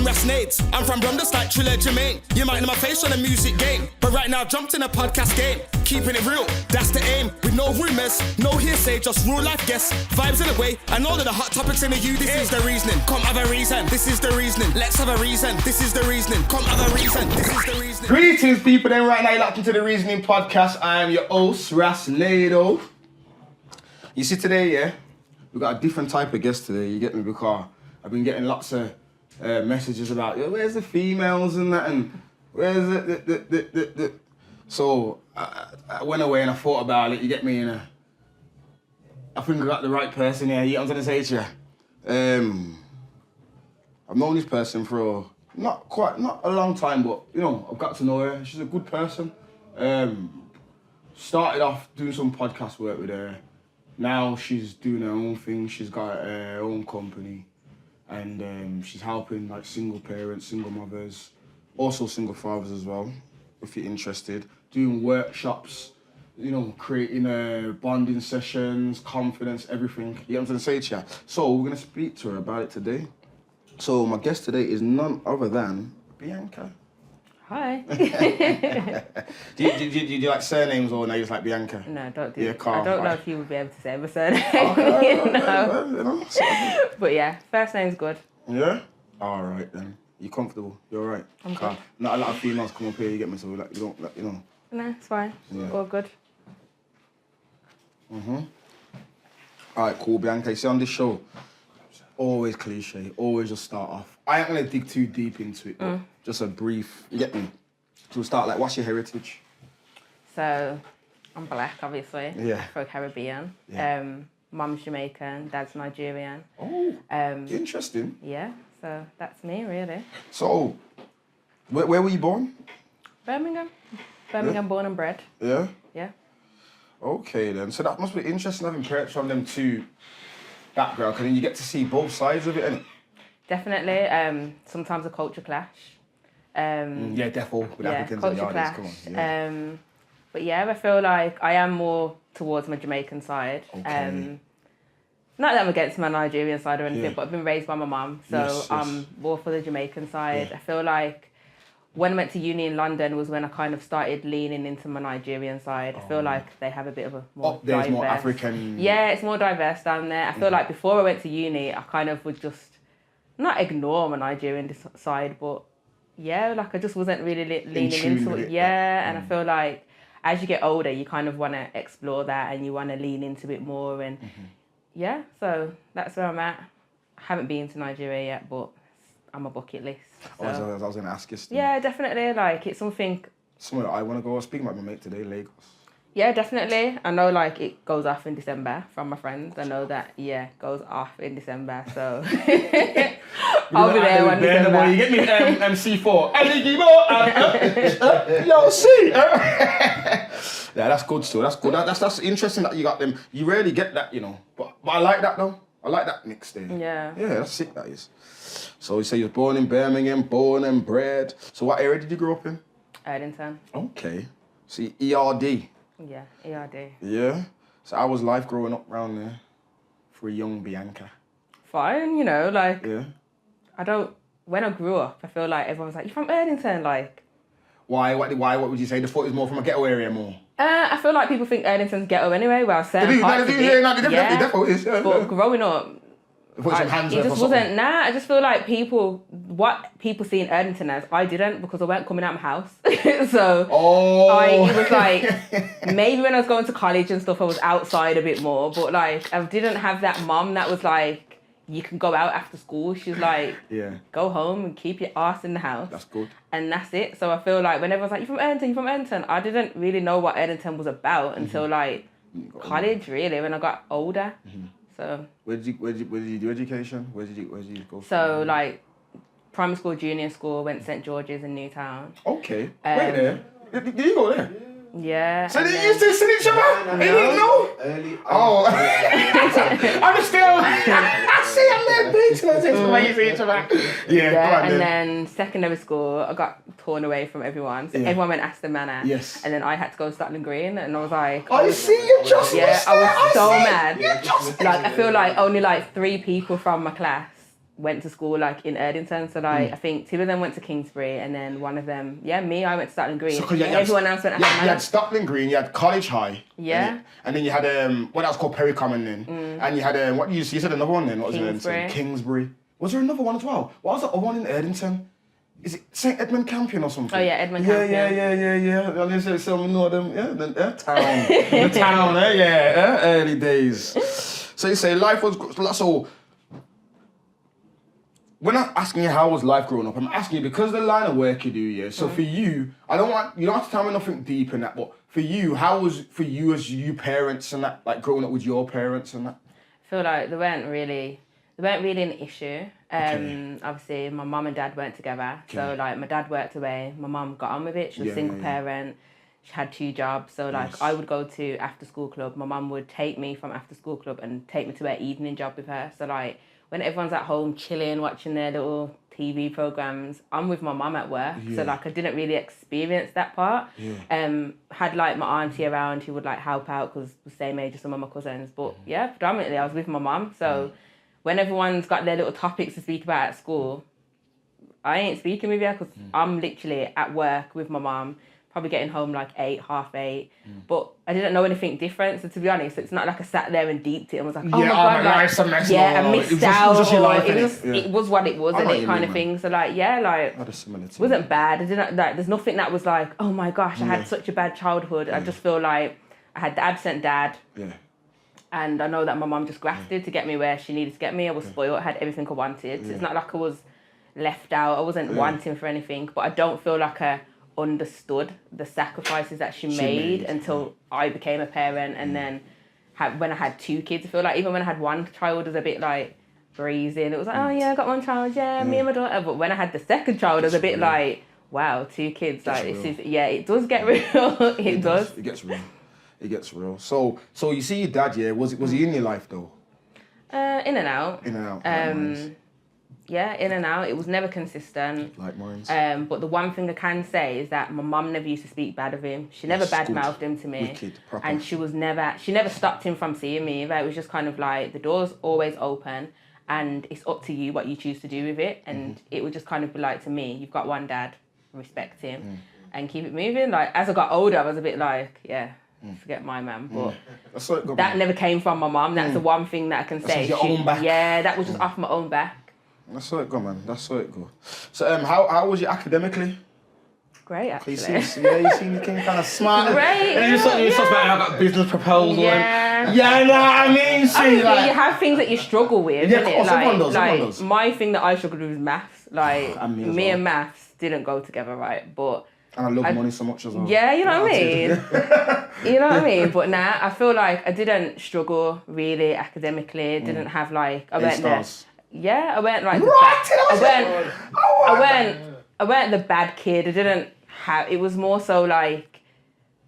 I'm Rasnades. I'm from Bromdus like Triller Jermaine. You might know my face on the music game, but right now jumped in a podcast game. Keeping it real, that's the aim. With no rumours, no hearsay, just real life guests. Vibes in a way, and all of the hot topics in the U. This is the reasoning. Come have a reason. This is the reasoning. Let's have a reason. This is the reasoning. Come have a reason. This is the reasoning. Greetings, people. Then right now you're locked into the Reasoning Podcast. I am your host, Rasnado. You see today, yeah, we got a different type of guest today. You get me? Because I've been getting lots of messages about, where's the females and that, and where's the. So I went away and I thought about it. You get me? I think I got the right person here. You know what I'm trying to say to you? I've known this person for not a long time, but I've got to know her. She's a good person. Started off doing some podcast work with her. Now she's doing her own thing. She's got her own company, and she's helping like single parents, single mothers, also single fathers as well. If you're interested, doing workshops, creating bonding sessions, confidence, everything. You know what I'm trying to say to you? So we're gonna speak to her about it today. So my guest today is none other than Bianca. Hi. do you like surnames or no? You just like Bianca? No, don't do yeah, it. calm, I don't know right. if you would be able to say my surname. No. But yeah, first name's good. Yeah? Alright then. You comfortable? You're alright? I'm good. Not a lot of females come up here, you get me, so like, you don't, like, No, it's fine. Yeah. All good. Alright, cool, Bianca. You see on this show, always cliche, always just start off. I ain't gonna dig too deep into it, but just a brief, you get me? So we'll start like, what's your heritage? So, I'm black, obviously. Yeah. For Caribbean. Yeah. Mum's Jamaican, dad's Nigerian. Oh, interesting. Yeah, so that's me, really. So, where were you born? Birmingham. Birmingham, born and bred. Yeah? Yeah. Okay then, so that must be interesting having parents from them two backgrounds, because then you get to see both sides of it, innit? Definitely. Sometimes a culture clash. Yeah, definitely. With Africans and culture Yardies, clash. come on. Yeah. But yeah, I feel like I am more towards my Jamaican side. Okay. Not that I'm against my Nigerian side or anything, Yeah. but I've been raised by my mum, so Yes. I'm more for the Jamaican side. Yeah. I feel like when I went to uni in London was when I kind of started leaning into my Nigerian side. I feel like they have a bit of a more There's diverse... more African... Yeah, it's more diverse down there. I feel like before I went to uni, I kind of would just not ignore my Nigerian side, but yeah, like I just wasn't really leaning tune into with it. it. Yeah, and I feel like as you get older, you kind of want to explore that and you want to lean into it more. And yeah, so that's where I'm at. I haven't been to Nigeria yet, but I'm a bucket list. So. I was going to ask you still. Yeah, definitely. Like it's something. Somewhere I want to go. I was speaking about my mate today, Lagos. Yeah, definitely. I know like it goes off in December from my friends. I know that, goes off in December. So I'll be there when December. You get me MC4. Yo, see. Yeah, that's good still. That's good. That's interesting that you got them. You rarely get that, But I like that though. I like that mix there. Yeah. Yeah, that's sick, that is. So you say you were born in Birmingham, born and bred. So what area did you grow up in? Erdington. Okay. See, ERD. Yeah, ERD. Yeah. So how was life growing up around there for a young Bianca? Fine, like Yeah. when I grew up, I feel like everyone was like, "You're from Erdington," like. Why? What would you say? The thought is more from a ghetto area more? I feel like people think Erdington's ghetto anyway. Well, certain parts of it. Definitely is. Yeah, but growing up, Put some hands it up or just something. wasn't. Nah, I just feel like what people see in Erdington as, I didn't, because I weren't coming out of my house. So it was like maybe when I was going to college and stuff, I was outside a bit more. But like I didn't have that mom that was like, you can go out after school. She's like, go home and keep your ass in the house. That's good. And that's it. So I feel like when everyone's like, you're from Erdington, I didn't really know what Erdington was about until like college, really, when I got older. So where did you do education? Where did you go? So like primary school, junior school, went St George's in Newtown. Okay. Wait there. Did you go there? Yeah. So they used to see each other? They didn't know? Early. Oh. I'm still. I see a little bit. So that's why you see each other. Yeah, go on and then secondary school, I got torn away from everyone. So everyone went Aston Manor. Yes. And then I had to go to Scotland Green, and I was like, I see you just yeah, I was so mad. You just Like I feel like only like 3 people from my class went to school like in Erdington. So like I think 2 of them went to Kingsbury, and then one of them, me, I went to Stotland Green. So, and everyone else went. You had Stotland Green, you had College High. Yeah. And then you had what else called Perry Common then, and you had what you said another one then. What was Kingsbury. it? Kingsbury. Was there another one as well? What was the other one in Erdington? Is it St Edmund Campion or something? Oh yeah, Edmund Campion. Yeah. And they say some of them, town, the town, early days. So you say life was so. When I'm asking you how was life growing up, I'm asking you because of the line of work you do, yeah. So for you, you don't have to tell me nothing deep in that, but for you, how was for you as you parents and that, like growing up with your parents and that? I feel like they weren't really an issue. Obviously, my mum and dad weren't together, so like my dad worked away, my mum got on with it. She was a single parent. She had 2 jobs, so like I would go to after school club. My mum would take me from after school club and take me to her evening job with her. So like when everyone's at home chilling, watching their little TV programs, I'm with my mum at work. So like I didn't really experience that part. Had like my auntie around who would like help out because the same age as some of my cousins. But predominantly I was with my mum. So when everyone's got their little topics to speak about at school, I ain't speaking with you because I'm literally at work with my mum, probably getting home like 8, half 8. But I didn't know anything different. So to be honest, it's not like I sat there and deeped it and was like, oh my God, like, I missed out. It was what it was, and it kind of thing. So like, wasn't bad. I didn't like. There's nothing that was like, oh my gosh, I had such a bad childhood. I just feel like I had the absent dad. And I know that my mum just grafted to get me where she needed to get me. I was spoiled, I had everything I wanted. So it's not like I was left out. I wasn't wanting for anything. But I don't feel like I understood the sacrifices that she made until I became a parent. And then when I had 2 kids, I feel like even when I had 1 child, it was a bit like breezy. And it was like, oh yeah, I got 1 child, me and my daughter. But when I had the 2nd child, it was a bit like, wow, 2 kids. Like this is, it does get real. It does. It gets real. It gets real. So you see your dad, was he in your life though? In and out. In and out. In and out. It was never consistent. Like mine. But the one thing I can say is that my mum never used to speak bad of him. She never badmouthed him to me. Wicked, proper. And she never stopped him from seeing me. It was just kind of like the door's always open and it's up to you what you choose to do with it. And it would just kind of be like, to me, you've got 1 dad, respect him and keep it moving. Like as I got older, I was a bit like, forget my man, but that never came from my mum. That's the one thing that I can say. Your own back. Yeah, that was just off my own back. That's how it go, man. That's how it go. So how was you academically? Great, actually. You seem kind of smart. Great. And you talk about I got business proposal. Yeah. And, I mean, see, like, you have things that you struggle with. Yeah, of course, everyone does. My thing that I struggled with was maths. Like me and maths didn't go together, right? But and I love money so much as well. Yeah, you know what I mean? You know what I mean? But nah, I feel like I didn't struggle really academically. Didn't have like, I weren't I weren't like, I weren't the bad kid. I didn't have, it was more so like,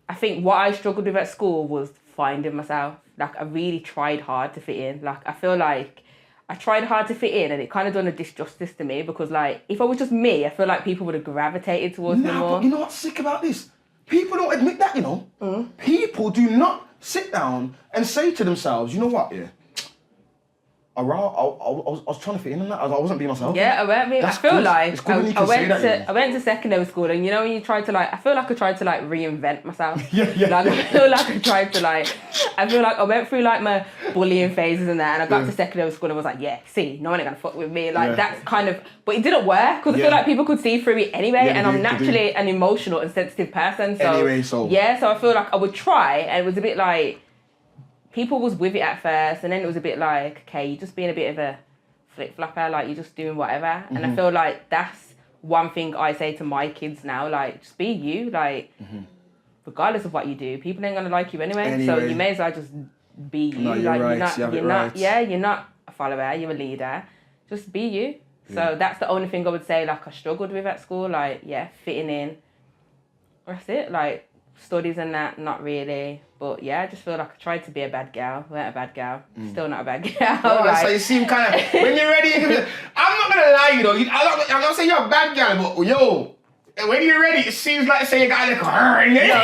I think what I struggled with at school was finding myself. Like I really tried hard to fit in. Like I feel like I tried hard to fit in and it kind of done a disjustice to me because like, if I was just me, I feel like people would have gravitated towards me more. But you know what's sick about this? People don't admit that, you know. People do not sit down and say to themselves, you know what, I was trying to fit in on that. I wasn't being myself. Yeah, I weren't being. That's I feel good. like It's good when you can say that, I went to secondary school, and you know when you try to like, I feel like I tried to like reinvent myself. Yeah. Like I feel like I tried to like, I feel like I went through like my bullying phases and that, and I got to secondary school and was like, see, no one ain't gonna fuck with me. Like that's kind of, but it didn't work because I feel like people could see through it anyway, and I'm naturally an emotional and sensitive person. So so I feel like I would try, and it was a bit like, people was with it at first, and then it was a bit like, okay, you're just being a bit of a flip-flopper, like you're just doing whatever. And I feel like that's one thing I say to my kids now, like just be you, like regardless of what you do, people ain't gonna like you anyway. So you may as well just be you. No, you're like right. you're not a follower, you're a leader. Just be you. So that's the only thing I would say like I struggled with at school, like fitting in. That's it, like studies and that, not really. But I just feel like I tried to be a bad girl. I weren't a bad girl. Still not a bad girl. Right, so you seem kind of, when you're ready, I'm not going to lie, you know. I'm not saying you're a bad girl, but when you're ready, it seems like say you got a little her in there. No,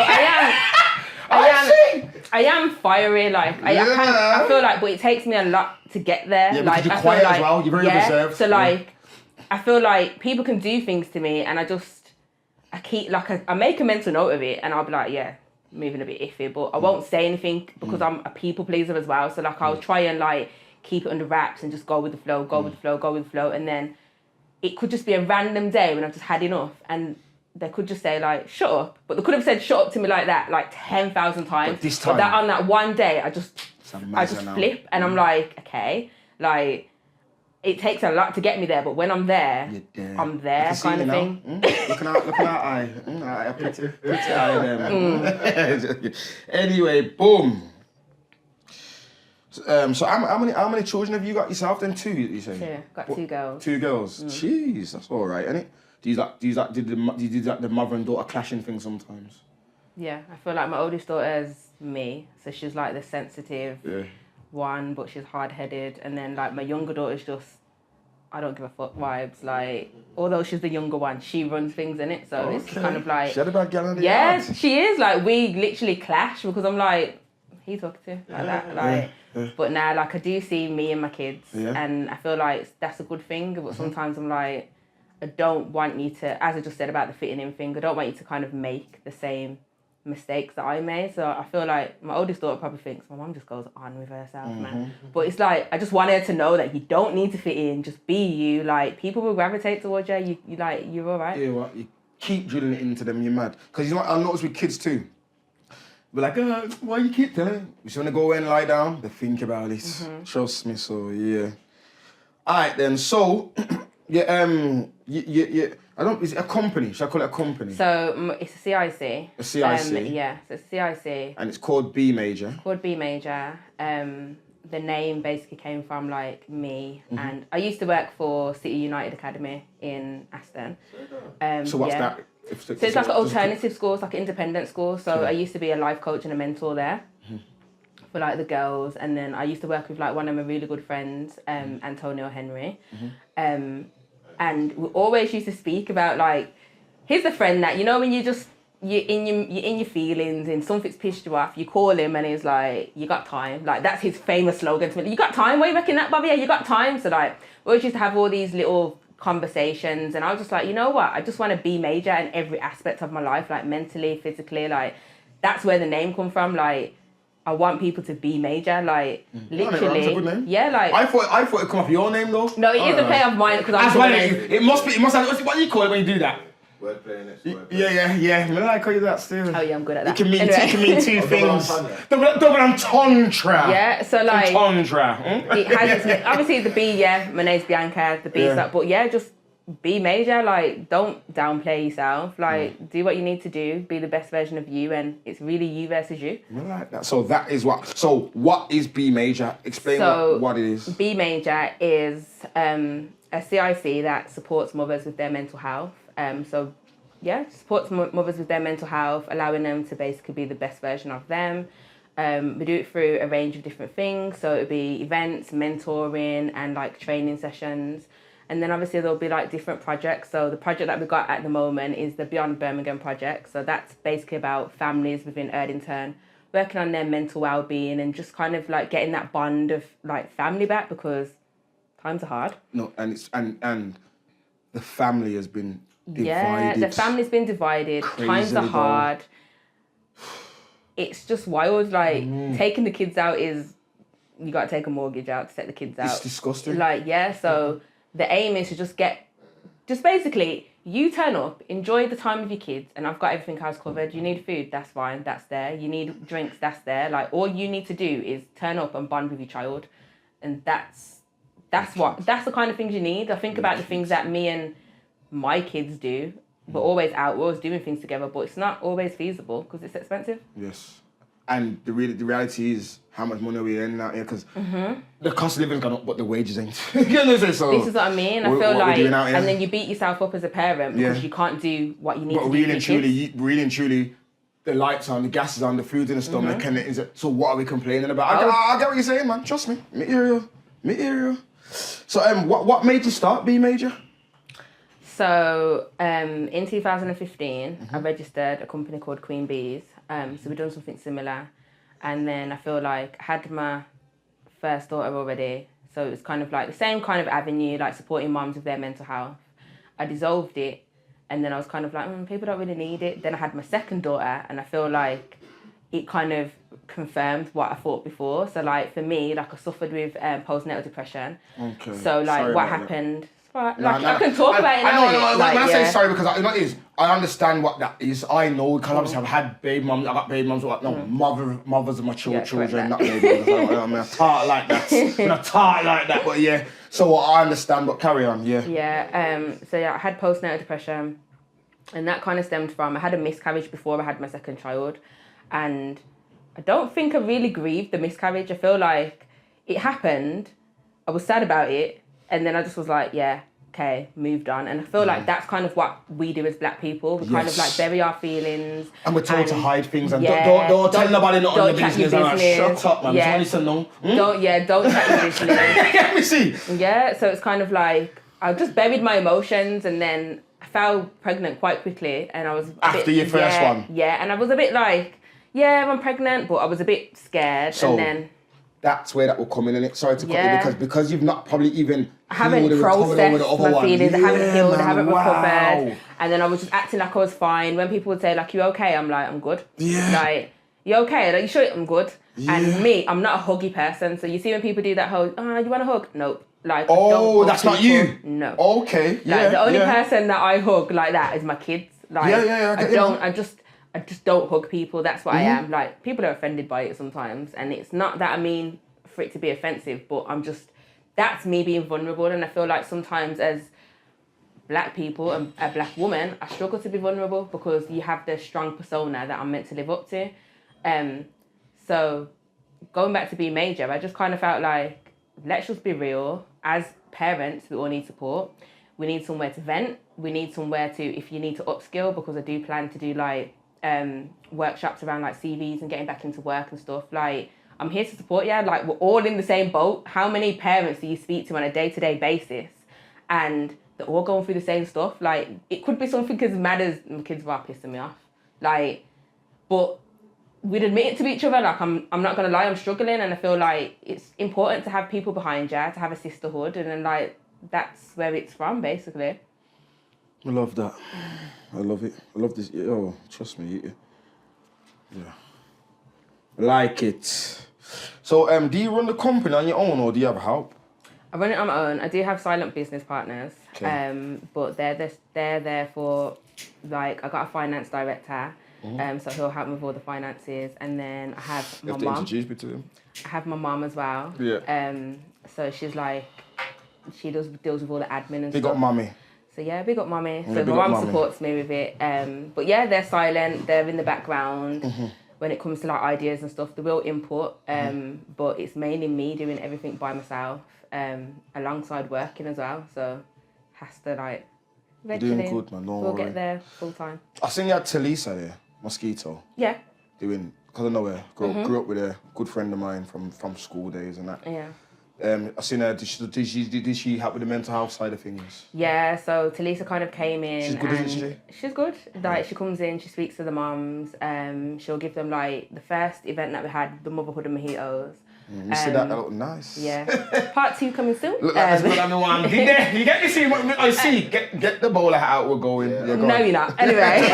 I am. I am fiery, like I feel like, but it takes me a lot to get there. Yeah, like because you're I quiet feel like, as well. You're very reserved. So like, I feel like people can do things to me, and I keep like I make a mental note of it, and I'll be like, yeah, moving a bit iffy, but I won't say anything because I'm a people pleaser as well. So like I'll try and like keep it under wraps and just go with the flow, go with the flow, and then it could just be a random day when I've just had enough, and they could just say like, shut up. But they could have said shut up to me like that like 10,000 times. But this time, that on that one day, I just flip, and I'm like, okay, like it takes a lot to get me there, but when I'm there, I'm there kind of thing. Looking out eye. I pretty eye there. Anyway, boom. So how many children have you got yourself then? 2, you say? 2. Got 2 girls. 2 girls. Jeez, that's all right, isn't it? Do you do the mother and daughter clashing thing sometimes? Yeah, I feel like my oldest daughter is me, so she's like the sensitive one, but she's hard-headed, and then like my younger daughter's just I don't give a fuck vibes. Like, although she's the younger one, she runs things in it, so it's kind of like she had a bad gal in the yes, yard. she is. Like we literally clash because I'm like, he's talking to like that, like. But now, like I do see me and my kids, and I feel like that's a good thing. But sometimes I'm like, I don't want you to, as I just said about the fitting in thing, I don't want you to kind of make the same mistakes that I made. So I feel like my oldest daughter probably thinks my mum just goes on with herself, man. But it's like, I just want her to know that you don't need to fit in, just be you. Like, people will gravitate towards you. You like, you're all right. Yeah, well, you keep drilling it into them, you're mad. Because you know what I notice with kids too? We're like, why you keep telling them? You just want to go and lie down? They think about it. Trust me, so yeah. All right then, so, I don't, is it a company? Should I call it a company? So it's a CIC. A CIC? Yeah, so it's a CIC. And it's called B Major? It's called B Major. The name basically came from like me, and I used to work for City United Academy in Aston. So what's that? So it's like an alternative school, it's like an independent school. So I used to be a life coach and a mentor there for like the girls, and then I used to work with like one of my really good friends, Antonio Henry, and we always used to speak about like, he's the friend that, you know, when you're in your feelings and something's pissed you off, you call him and he's like, you got time. Like, that's his famous slogan to me. You got time? What are you reckon that, Bobby? Yeah, you got time. So like, we always used to have all these little conversations, and I was just like, you know what? I just want to be major in every aspect of my life, like mentally, physically. Like, that's where the name come from. Like, I want people to be major, like literally. That's a good name. Yeah, like I thought it'd come off your name though. no, it is a play of mine because I'm. That's why it must have. What do you call it when you do that? Wordplay, next wordplay. Yeah. Maybe I call you that still. Oh yeah, I'm good at that. It can mean two things. Double entendre. Yeah, so like entendre. it has obviously the B. Yeah, my name's Bianca. The B's that, but yeah, just be major. Like, don't downplay yourself. Like, do what you need to do. Be the best version of you, and it's really you versus you. I like that. So that is what. So what is B Major? Explain what it is. B Major is a CIC that supports mothers with their mental health. Supports mothers with their mental health, allowing them to basically be the best version of them. We do it through a range of different things. So it'll be events, mentoring, and like training sessions. And then obviously there'll be like different projects. So the project that we got at the moment is the Beyond Birmingham project. So that's basically about families within Erdington working on their mental well-being and just kind of like getting that bond of like family back, because times are hard. No, and it's and the family has been divided. Yeah, the family's been divided. Times are hard. It's just wild. Like taking the kids out is, you got to take a mortgage out to take the kids out. It's disgusting. Like, yeah, so the aim is to just basically, you turn up, enjoy the time with your kids, and I've got everything else covered. You need food, that's fine, that's there. You need drinks, that's there. Like, all you need to do is turn up and bond with your child. And that's the kind of things you need. I think about the things that me and my kids do. We're always out, we're always doing things together, but it's not always feasible because it's expensive. Yes. And the reality is how much money we're earning out here, because the cost of living's gone up, but the wages ain't. You know, so this is what I mean. I feel like, and then you beat yourself up as a parent because you can't do what you need to do. But really and truly, the lights on, the gas is on, the food's in the stomach, and so what are we complaining about? I get what you're saying, man. Trust me. Material. So what made you start B Major? So in 2015, I registered a company called Queen Bees. So we've done something similar. And then I feel like I had my first daughter already. So it was kind of like the same kind of avenue, like supporting moms with their mental health. I dissolved it. And then I was kind of like, people don't really need it. Then I had my second daughter, and I feel like it kind of confirmed what I thought before. So like for me, like I suffered with postnatal depression. Okay. So like Sorry what about happened. that. I can talk about it now. I know, like, when I say sorry, because I understand what that is. I know, because obviously I've had baby mums, I got baby mums, mothers of my children, not baby mums. I mean, I talk like that. But yeah, so I understand, but carry on, yeah. Yeah, so yeah, I had postnatal depression, and that kind of stemmed from, I had a miscarriage before I had my second child, and I don't think I really grieved the miscarriage. I feel like it happened, I was sad about it, and then I just was like, yeah, okay, moved on. And I feel like that's kind of what we do as black people. We kind of like bury our feelings. And we're told to hide things and don't tell nobody not on your business. Like, shut up, man. Yeah. Just want to know. Don't chat your business. Let me see. Yeah, so it's kind of like, I just buried my emotions, and then I fell pregnant quite quickly, and I was after your first one. Yeah, and I was a bit like, yeah, I'm pregnant, but I was a bit scared, so, and then that's where that will come in, innit? Sorry to cut you, because you've not probably even I haven't processed my feelings. I haven't healed. I haven't recovered, and then I was just acting like I was fine. When people would say like, "You okay?" I'm like, "I'm good." Yeah. Like, "You okay?" Like, "You sure?" I'm good. Yeah. And me, I'm not a huggy person. So you see when people do that whole, you want a hug? Nope. Like, that's not you. No. Okay. Yeah. Like the only person that I hug like that is my kids. Like, I just don't hug people. That's what I am. Like, people are offended by it sometimes, and it's not that I mean for it to be offensive, but that's me being vulnerable. And I feel like sometimes as black people and a black woman, I struggle to be vulnerable because you have this strong persona that I'm meant to live up to. So going back to being major, I just kind of felt like, let's just be real. As parents, we all need support. We need somewhere to vent. We need somewhere to, if you need to upskill, because I do plan to do like workshops around like CVs and getting back into work and stuff. Like, I'm here to support you. Like, we're all in the same boat. How many parents do you speak to on a day-to-day basis? And they're all going through the same stuff. Like, it could be something as mad as, my kids were pissing me off. Like, but we'd admit it to each other. Like, I'm not going to lie, I'm struggling. And I feel like it's important to have people behind you, to have a sisterhood. And then, like, that's where it's from, basically. I love that. I love it. I love this. Oh, trust me. Yeah. Like it. So, do you run the company on your own, or do you have help? I run it on my own. I do have silent business partners, but they're there for, like, I got a finance director, so he'll help me with all the finances, and then I have my mum. You have to introduce me to him. I have my mum as well. Yeah. So she's like, she deals with all the admin and Big stuff. up mummy. So yeah, big up mummy. So my mum supports me with it. But yeah, they're silent. They're in the background. When it comes to like ideas and stuff, they will input, but it's mainly me doing everything by myself, alongside working as well. So has to like eventually. You're doing good, man. We'll get there full time. I seen you had Talisa there, Mosquito. Yeah. Doing, because I know her. Grew up with a good friend of mine from school days and that. Yeah. I seen her. Did she help with the mental health side of things? Yeah, so Talisa kind of came in. She's good, isn't she? She's good. Like, she comes in, she speaks to the mums. She'll give them like the first event that we had, the Motherhood and Mojitos. You see that looked nice. Yeah. Part 2 coming soon. Look like that's what I'm the one. You get to see what I see. Get the bowler hat out. We're going. Yeah. No, you're not. Anyway.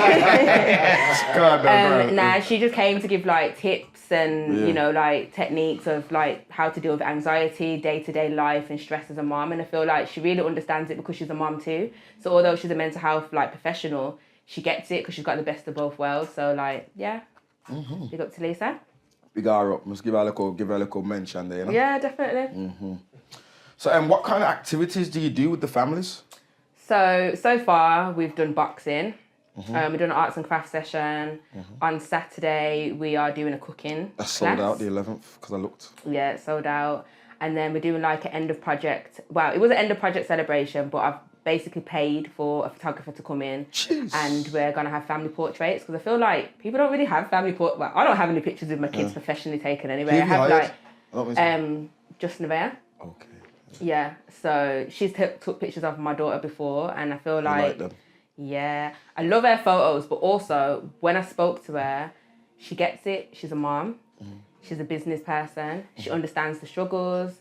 God, nah, she just came to give like tips and you know, like techniques of like how to deal with anxiety, day-to-day life and stress as a mom. And I feel like she really understands it because she's a mom too. So although she's a mental health like professional, she gets it because she's got the best of both worlds. So like, yeah. Big up to Lisa. Big her up. Must give her a little mention there, you know? Yeah, definitely. So, what kind of activities do you do with the families? So far we've done boxing. We've done an arts and crafts session. On Saturday we are doing a cooking That's sold out the 11th because I looked. Yeah, it's sold out. And then we're doing like an end of project. Well, it was an end of project celebration, but I've basically paid for a photographer to come in. Jeez. And we're going to have family portraits because I feel like people don't really have family portraits. Well, I don't have any pictures of my kids professionally taken anyway. I have like just Nevaeh. Okay. Yeah, so she's took pictures of my daughter before, and I feel like them. Yeah, I love her photos, but also when I spoke to her, she gets it. She's a mom. She's a business person. She understands the struggles.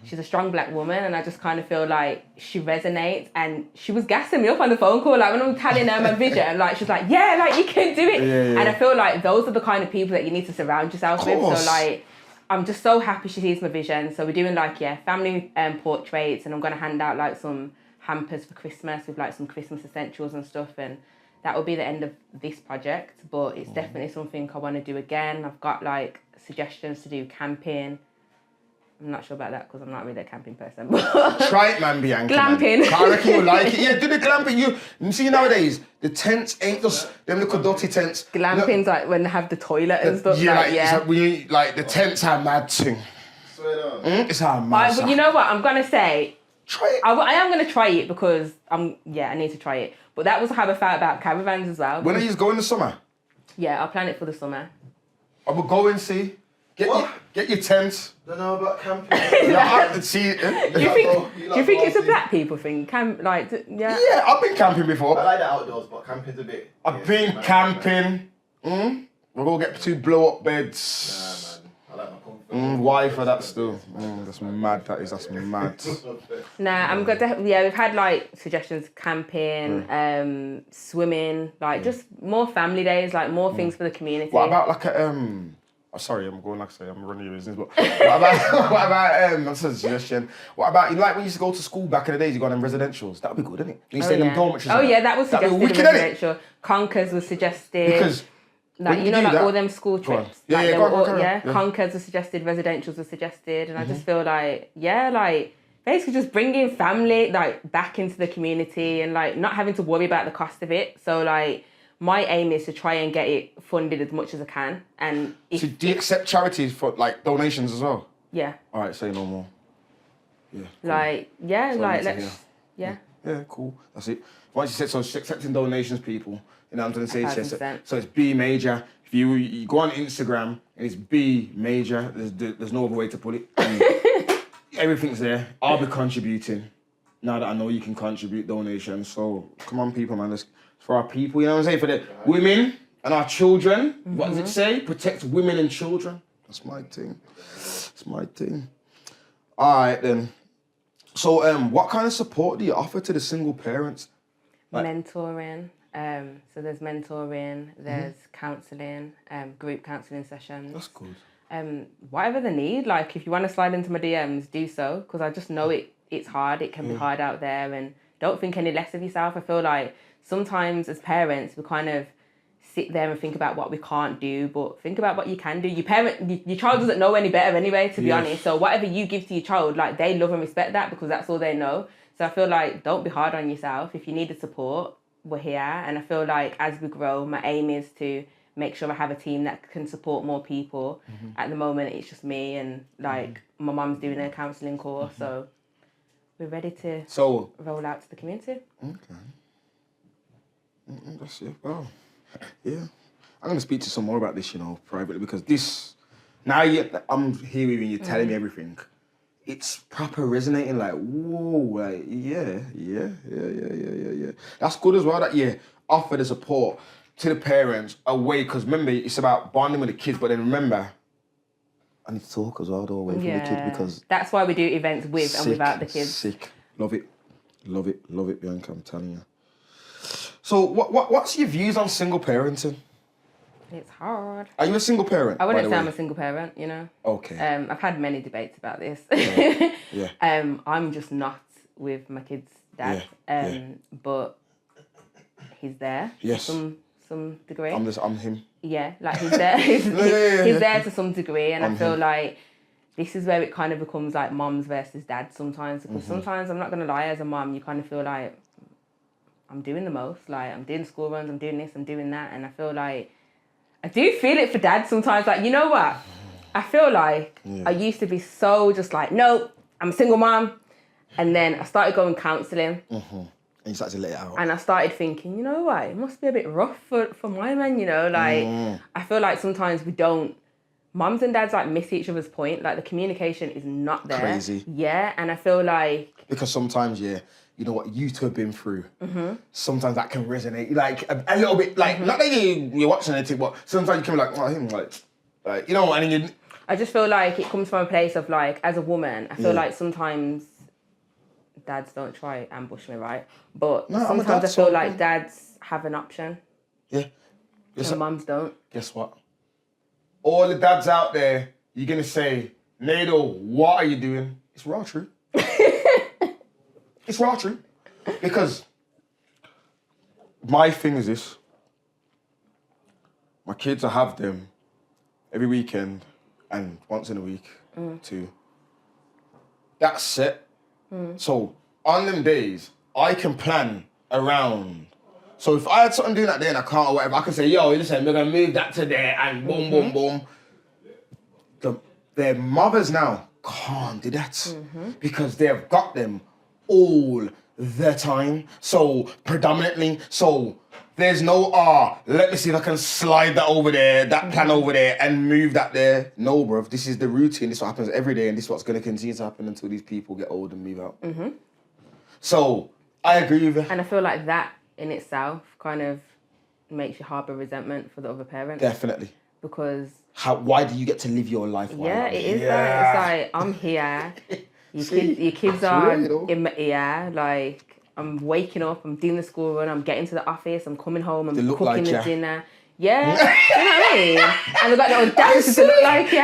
She's a strong black woman, and I just kind of feel like she resonates. And she was gassing me up on the phone call, like when I'm telling her my vision, like she's like, yeah, like you can do it. Yeah. And I feel like those are the kind of people that you need to surround yourself with. So like, I'm just so happy she sees my vision. So we're doing like, family portraits, and I'm gonna hand out like some hampers for Christmas with like some Christmas essentials and stuff, and that will be the end of this project. But it's definitely something I want to do again. I've got like suggestions to do camping. I'm not sure about that because I'm not really a camping person. Try it, man, Bianca. Glamping. Man. I reckon you'll like it. Yeah, do the glamping. You see nowadays, the tents ain't just them little dotty tents. Glamping's like when they have the toilet and stuff. Yeah, like, like the tents are mad thing. It's how mad. But you know what? I'm gonna say. Try it. I am gonna try it because I need to try it. But that was how I felt about caravans as well. When are you going this summer? Yeah, I'll plan it for the summer. I will go and see. Get your tent. Don't know about camping. See. Do you think it's a black people thing? Yeah, I've been camping before. I like the outdoors, but camping's a bit. I've been camping. We'll go get 2 blow up beds. Nah, man. I like my comfort. Why for that still? That's mad. That's mad. Nah, I'm good. We've had like suggestions: camping, swimming, like just more family days, like more things for the community. What about like a sorry, I'm going like I say, I'm running your business, but what about that's a suggestion. What about like when you used to go to school back in the days, you got them residentials? That would be good, isn't it? You stay in them dormitories. That was suggested. Wicked, residential. Conkers was suggested. Because like you know, like all them school trips. Yeah. Conkers were suggested, residentials were suggested, and I just feel like like basically just bringing family like back into the community and like not having to worry about the cost of it. So like. My aim is to try and get it funded as much as I can. And so do you accept charities for like donations as well? Yeah. All right, say no more. Yeah. Cool. Like let's Yeah, cool. That's it. Once you said so, accepting donations, people. You know what I'm trying to say? So it's B major. If you go on Instagram and it's B major, there's no other way to put it. And everything's there. I'll be contributing. Now that I know you can contribute donations. So come on, people, man. For our people, you know what I'm saying? For the women and our children. What does it say? Protect women and children. That's my thing. That's my thing. All right, then. So what kind of support do you offer to the single parents? Like, mentoring. So there's mentoring, there's counselling, group counselling sessions. That's good. Whatever the need. Like, if you want to slide into my DMs, do so. Because I just know it's hard. It can be hard out there. And don't think any less of yourself. I feel like sometimes as parents, we kind of sit there and think about what we can't do, but think about what you can do. Your child doesn't know any better anyway, to be honest. So whatever you give to your child, like they love and respect that because that's all they know. So I feel like don't be hard on yourself. If you need the support, we're here. And I feel like as we grow, my aim is to make sure I have a team that can support more people. At the moment, it's just me and like my mum's doing a counselling course. So we're ready to roll out to the community. Okay. That's it. Wow. Yeah. I'm going to speak to some more about this, privately, because now I'm hearing you telling me everything. It's proper resonating, like, whoa, like, yeah. That's good as well, that, offer the support to the parents away, because remember, it's about bonding with the kids, but then remember, I need to talk as well, though, away from the kids, because... That's why we do events with and without the kids. Sick. Love it, Bianca, I'm telling you. So what's your views on single parenting? It's hard. Are you a single parent? I wouldn't say I'm a single parent, Okay. I've had many debates about this. Yeah. I'm just not with my kid's dad. But he's there to some degree. I'm him. Yeah, like he's there. He's there to some degree, and I feel like this is where it kind of becomes like moms versus dads sometimes. Because sometimes, I'm not gonna lie, as a mom, you kind of feel like I'm doing the most. Like, I'm doing school runs, I'm doing this, I'm doing that. And I feel like, I do feel it for dads sometimes. Like, you know what? I feel like I used to be so just like, no, I'm a single mom. And then I started going counselling. And you started to let it out. And I started thinking, you know what? It must be a bit rough for my man, Like, I feel like sometimes mums and dads like miss each other's point. Like, the communication is not there. Crazy. Yeah, and I feel like... Because sometimes, you know what you two have been through. Sometimes that can resonate, like a little bit, like not that you're watching anything, but sometimes you can be like, oh, him, like Like, you know, and then you... I just feel like it comes from a place of like, as a woman, I feel like sometimes dads don't try ambush me, right? But sometimes I feel like dads have an option. Yeah. And mums don't. Guess what? All the dads out there, you're going to say, Nado, what are you doing? It's raw true. It's raw true. Because my thing is this. My kids, I have them every weekend and once in a week too. That's it. So on them days, I can plan around. So if I had something doing that day and I can't or whatever, I can say, yo, listen, we're going to move that to there and boom, boom, boom. Their mothers now can't do that because they've got them all the time. So predominantly, so there's no, let me see if I can slide that over there, that plan over there and move that there. No, bruv, this is the routine. This is what happens every day and this is what's going to continue to happen until these people get old and move out. So I agree with you. And I feel like that in itself kind of makes you harbour resentment for the other parent. Definitely. Because... why do you get to live your life? Yeah, it is that. It's like, I'm here. Your kids are in my ear. Like, I'm waking up, I'm doing the school run, I'm getting to the office, I'm coming home, I'm cooking the dinner. Yeah, you know what I mean? And they've got the audacity to look like, you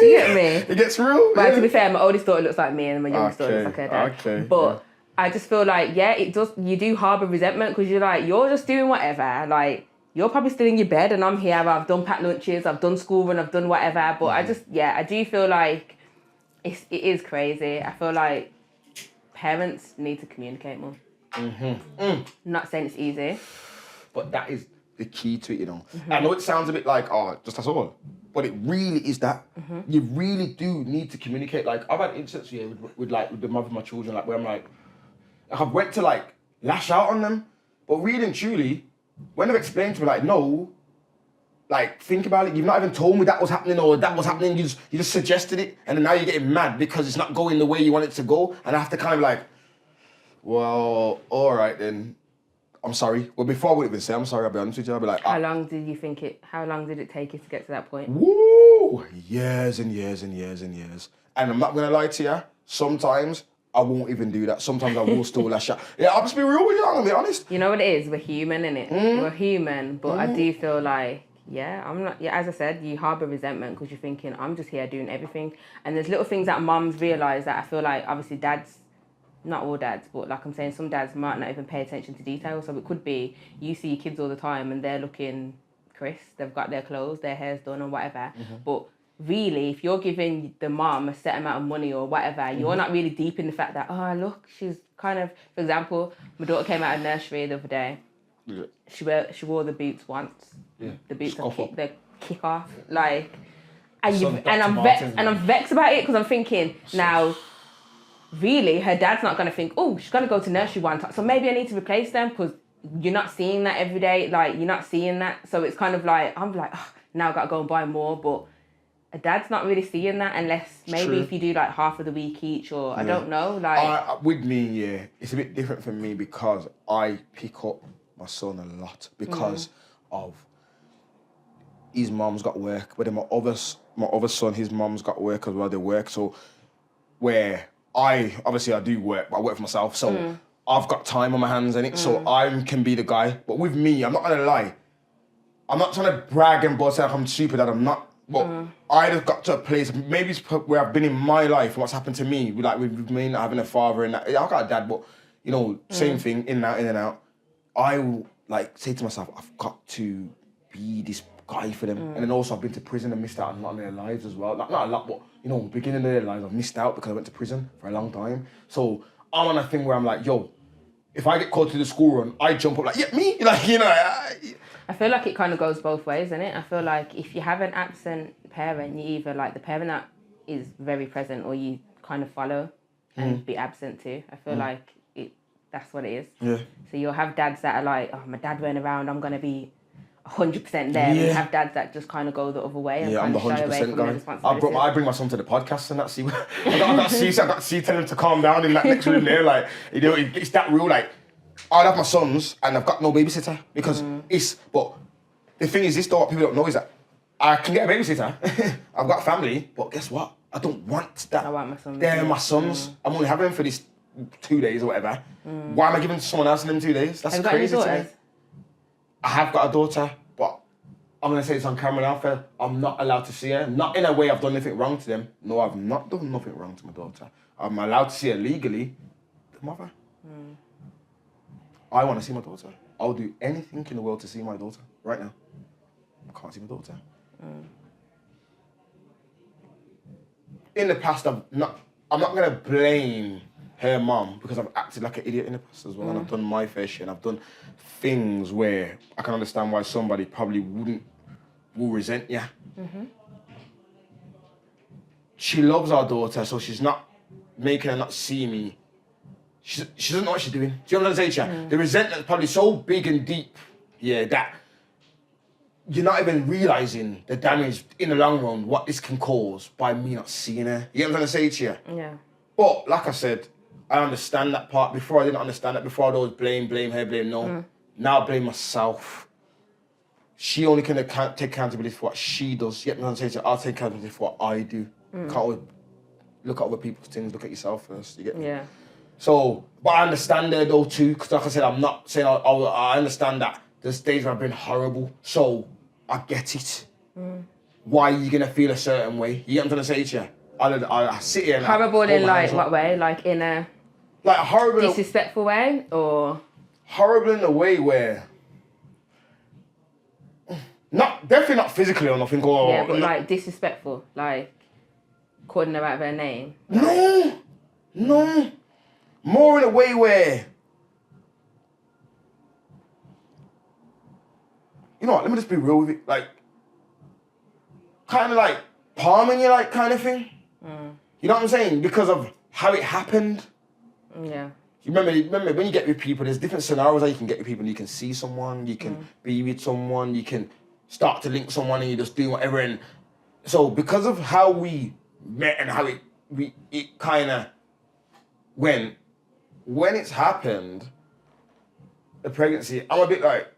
get me? It gets real. But to be fair, my oldest daughter looks like me and my youngest daughter looks like her dad. But I just feel like, it does. You do harbour resentment because you're like, you're just doing whatever. Like, you're probably still in your bed and I'm here. I've done packed lunches, I've done school run, I've done whatever. But I do feel like it is crazy. I feel like parents need to communicate more. Not saying it's easy. But that is the key to it, you know. I know it sounds a bit like, just that's all. But it really is that. You really do need to communicate. Like, I've had instances here with the mother of my children, like, where I'm like, I've went to, like, lash out on them. But really and truly, when they've explained to me, like, no, like, think about it. You've not even told me that was happening or that was happening. You just suggested it. And then now you're getting mad because it's not going the way you want it to go. And I have to kind of like, well, all right then. I'm sorry. Well, before I would even say I'm sorry, I'll be honest with you. I'll be like, how long did it take you to get to that point? Woo! Years and years and years and years. And I'm not going to lie to you. Sometimes I won't even do that. Sometimes I will still lash out. Yeah, I'll just be real with you. I'm going to be honest. You know what it is? We're human, innit? We're human. But I do feel like, I'm not, as I said, you harbour resentment because you're thinking, I'm just here doing everything. And there's little things that mums realise that I feel like, obviously, dads, not all dads, but like I'm saying, some dads might not even pay attention to detail. So it could be you see your kids all the time and they're looking crisp, they've got their clothes, their hair's done or whatever. But really, if you're giving the mom a set amount of money or whatever, you're not really deep in the fact that, look, she's kind of, for example, my daughter came out of nursery the other day. Yeah. She wore the boots once. Yeah. The boots they kick off. Like, and I'm vexed about it because I'm thinking now, really, her dad's not going to think, she's going to go to nursery one time, so maybe I need to replace them because you're not seeing that every day. Like, you're not seeing that. So it's kind of like, I'm like, now I've got to go and buy more. But a dad's not really seeing that unless maybe if you do like half of the week each or I don't know. Like with me, it's a bit different for me because I pick up my son a lot because of his mom's got work. But then my other son, his mom's got work as well. They work. So where I do work, but I work for myself. So I've got time on my hands in it. So I can be the guy. But with me, I'm not going to lie. I'm not trying to brag and boast like I'm stupid, that I'm not. But I just got to a place, maybe it's where I've been in my life and what's happened to me. Like with me not having a father and that. I've got a dad, but, you know, same thing, in and out. I will, like, say to myself, I've got to be this guy for them. And then also I've been to prison and missed out on a lot of their lives as well. Like, not a lot, but, you know, beginning of their lives, I've missed out because I went to prison for a long time. So I'm on a thing where I'm like, yo, if I get called to the school run, I jump up like, yeah, me? Like, you know. I feel like it kind of goes both ways, isn't it? I feel like if you have an absent parent, you either like the parent that is very present or you kind of follow and be absent too. I feel like that's what it is. Yeah. So you'll have dads that are like, my dad went around, I'm going to be 100% there. Yeah. And you have dads that just kind of go the other way and I'm the 100% guy. I bring my son to the podcast and that's I got to see tell him to calm down in that next room there. Like, you know, it's that real, like, I'd have my sons and I've got no babysitter because but the thing is this though, what people don't know is that I can get a babysitter. I've got family, but guess what? I don't want that. I want my sons. They're my sons. I'm only having them for these 2 days or whatever. Why am I giving to someone else in them 2 days? That's Have you got any crazy to me. daughters? I have got a daughter, but I'm going to say this on camera now, Phil. I'm not allowed to see her. Not in a way I've done anything wrong to them. No, I've not done nothing wrong to my daughter. I'm allowed to see her legally. The mother. I want to see my daughter. I'll do anything in the world to see my daughter right now. I can't see my daughter. In the past, I'm not going to blame her mum because I've acted like an idiot in the past as well, and I've done my fair share, and I've done things where I can understand why somebody probably will resent you. She loves our daughter, so she's not making her not see me. She doesn't know what she's doing. Do you know what I'm saying to you? The resentment's probably so big and deep, that you're not even realising the damage in the long run, what this can cause by me not seeing her. You know what I'm trying to say to you? Yeah. But, like I said, I understand that part. Before, I didn't understand that. Before, I'd always blame her, blame no. Now I blame myself. She only can take accountability for what she does. You know what I'm saying to you? I'll take accountability for what I do. Can't always look at other people's things, look at yourself first. You get me? Yeah. So, but I understand her though too, because like I said, I'm not saying I understand that there's days where I've been horrible, so I get it. Why are you gonna feel a certain way? You get what I'm trying to say to you? I sit here and Horrible in like what way? Like in a like horrible disrespectful way, or horrible in a way where definitely not physically or nothing. Or yeah, but like disrespectful, like calling her out of her name. No. More in a way where, you know what, let me just be real with it. Like, kind of like palming you, like, kind of thing. You know what I'm saying? Because of how it happened. Yeah. You remember when you get with people, there's different scenarios that you can get with people. You can see someone, you can be with someone, you can start to link someone and you just do whatever. And so because of how we met and how it kind of went, when it's happened, the pregnancy, I'm a bit like,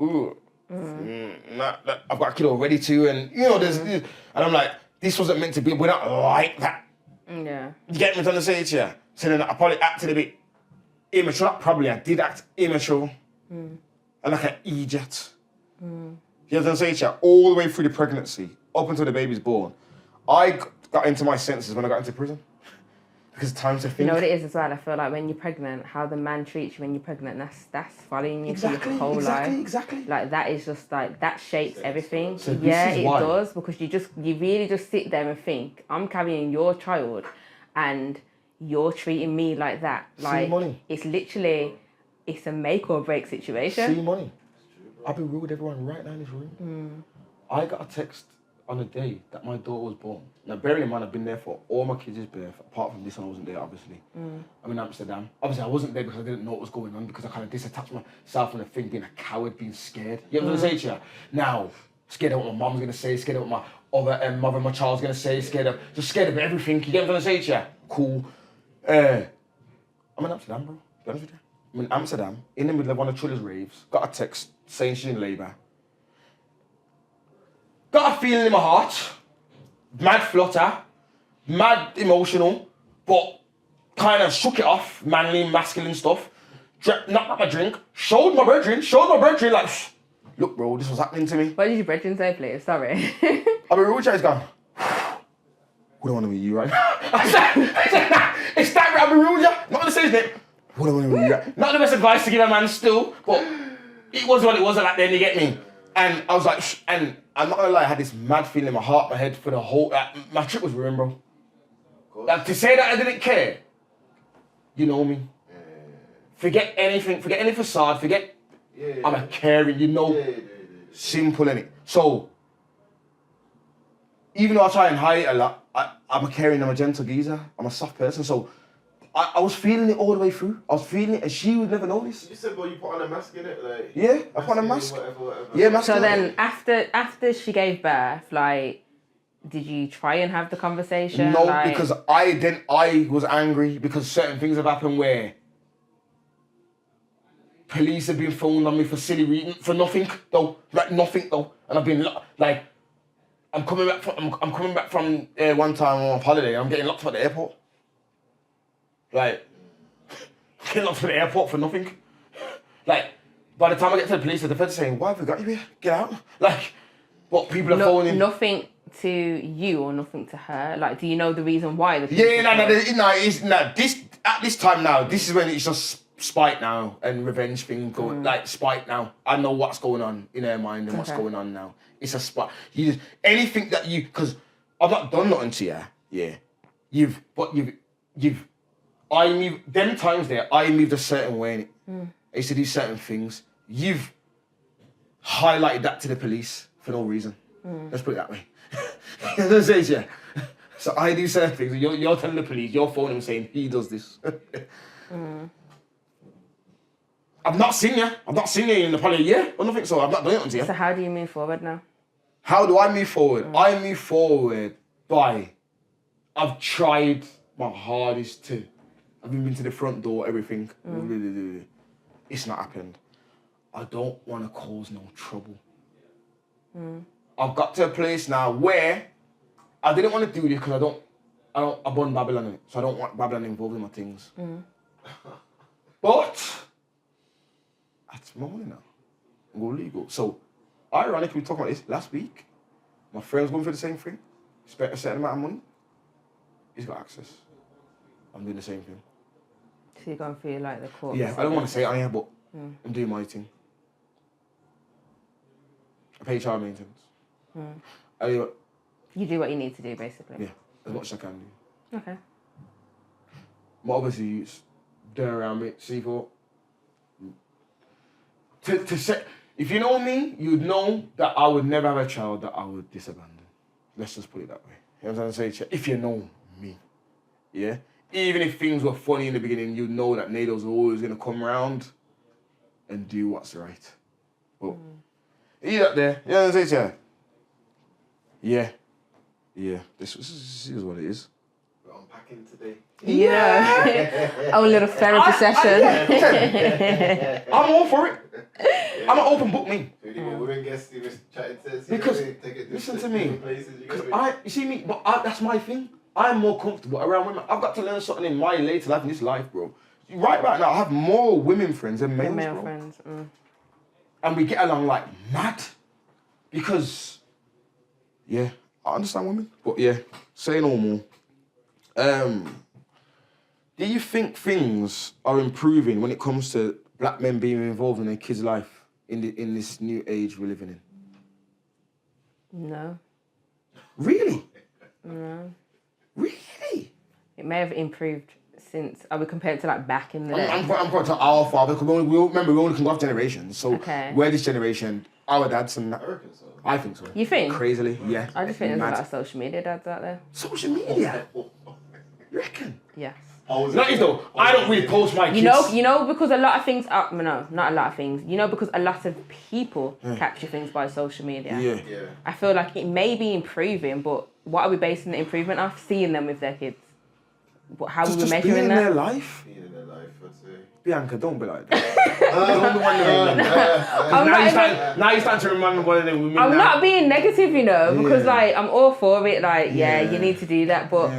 ooh, I've got a kid already too, and you know, and I'm like, this wasn't meant to be, we're not like that. Yeah. You get me trying to say to you? So then I probably acted a bit immature, not probably, I did act immature, and like an idiot. You know what I'm saying to you? All the way through the pregnancy, up until the baby's born, I got into my senses when I got into prison. Because time to think. You know what it is as well? I feel like when you're pregnant, how the man treats you when you're pregnant, that's following you for your whole life. Exactly. Like that is just like, that shapes everything. So yeah, this is it why. does, because you really just sit there and think, I'm carrying your child and you're treating me like that. Like, money. It's literally, it's a make or break situation. See money. I'll be real with everyone right now in this room. I got a text on the day that my daughter was born. Now, bearing in mind, I've been there for all my kids' birth, apart from this one, I wasn't there, obviously. I'm in Amsterdam. Obviously, I wasn't there because I didn't know what was going on, because I kind of disattached myself from the thing, being a coward, being scared. You know what I'm saying to you? Now, scared of what my mom's going to say, scared of what my other mother and my child's going to say, scared of everything. You get what I'm saying to you? Cool. I'm in Amsterdam, bro. To be honest with you. I'm in Amsterdam, in the middle of one of Trilla's raves, got a text saying she's in labour. Got a feeling in my heart, mad flutter, mad emotional, but kind of shook it off, manly, masculine stuff. Knocked my drink, showed my brethren, like, look bro, this was happening to me. What did your brethren say, please? Sorry. I mean, Rucha is gone. Who don't want to be you right now? I said, nah, it's that right, I'll be real with you. Not gonna say his name. Who don't want to be you right? Not the best advice to give a man still, but it was what it was at the end, you get me? And I was like, and I'm not gonna lie, I had this mad feeling in my heart, my head for the whole, my trip was ruined, bro. Like, to say that I didn't care, you know me. Forget anything, forget any facade, forget I'm a caring, you know, simple innit. So, even though I try and hide it a lot, I'm a caring, I'm a gentle geezer, I'm a soft person, so I was feeling it all the way through. I was feeling it, and she would never notice. You said, well, you put on a mask in it, like. Yeah, I put on a mask. Whatever. Yeah, mask. So then, after she gave birth, like, did you try and have the conversation? No, like... because I was angry because certain things have happened where police have been phoned on me for silly reasons, for nothing though, like nothing though, and I've been like, I'm coming back from one time on holiday. I'm getting locked up at the airport. Like, getting locked up at the airport for nothing. Like, by the time I get to the police, the defense saying, "Why have we got you here? Get out!" Like, what people are phoning. Nothing to you or nothing to her. Like, do you know the reason why? No. This at this time now, this is when it's just spite now and revenge thing going. Like spite now. I know what's going on in her mind and what's going on now. It's a spite. You just anything that you because I've not done nothing to you. Yeah, you've I moved them times there. I moved a certain way. I used to do certain things. You've highlighted that to the police for no reason. Let's put it that way. Let's say yeah. So I do certain things. You're telling the police. You're phoning him saying he does this. I've not seen you. I've not seen you in probably a year or nothing. So I've not done it unto you. So how do you move forward now? How do I move forward? I move forward by I've tried my hardest to. I've been to the front door, everything. It's not happened. I don't want to cause no trouble. I've got to a place now where I didn't want to do this because I born Babylon in it, so I don't want Babylon involved in my things. But that's my money now. I'm going legal. So, ironically, we talked about this last week. My friend's going for the same thing. Spent a certain amount of money. He's got access. I'm doing the same thing. So you're going through like the court? Yeah, I don't want to say it on here, but I'm doing my thing. I pay child maintenance. You do what you need to do, basically. Yeah, as much as I can do. Okay. But obviously, it's there around me. C4. To say, if you know me, you'd know that I would never have a child that I would disabandon. Let's just put it that way. You know what I'm saying? If you know me, yeah. Even if things were funny in the beginning, you know that Nado's always gonna come around and do what's right. But he's up there. You know what I'm saying? Yeah. This is what it is. We're unpacking today. Yeah. Our little therapy session. I'm all for it. I'm an open book, me. Women guests, you was chatting to us. Because listen to me. Because you see me, but that's my thing. I'm more comfortable around women. I've got to learn something in my later life in this life, bro. Right now, I have more women friends than males, Male bro. friends. And we get along like mad. Because, yeah, I understand women. But yeah, say no more. Do you think things are improving when it comes to black men being involved in their kids' life in this new age we're living in? No. Really? No. Really? It may have improved since, are we compared to like back in the day? I'm going to our father, because we only can go off generations. So we're this generation, our dads and that. I think so. You think? Crazily, yeah. I just think there's a lot of social media dads out there. Social media? You reckon? Yes. Not is though. I don't really post my kids. You know, because a lot of things are, no, not a lot of things. You know, because a lot of people capture things by social media. Yeah. I feel like it may be improving, but what are we basing the improvement off? Seeing them with their kids. How are we measuring being in that? their life. Being in their life, I'd say. Bianca, don't be like that. Now you start to remind one of them women. I'm not being negative, you know, because like I'm all for it. Like, you need to do that, but.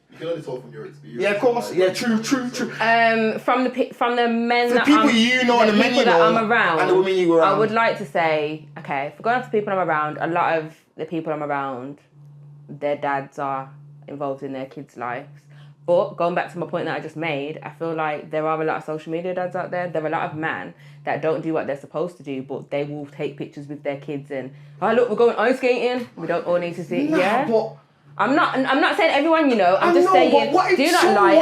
You can only talk from your experience. Yeah, of course. Yeah, true. From the men that people you know and the men you know that I'm around, and the women you around. I would like to say, okay, for going off the people I'm around, a lot of the people I'm around, their dads are involved in their kids' lives. But going back to my point that I just made, I feel like there are a lot of social media dads out there. There are a lot of men that don't do what they're supposed to do, but they will take pictures with their kids and, oh look, we're going ice skating. We don't all need to see. But I'm not saying everyone, you know. I'm just saying, do not lie.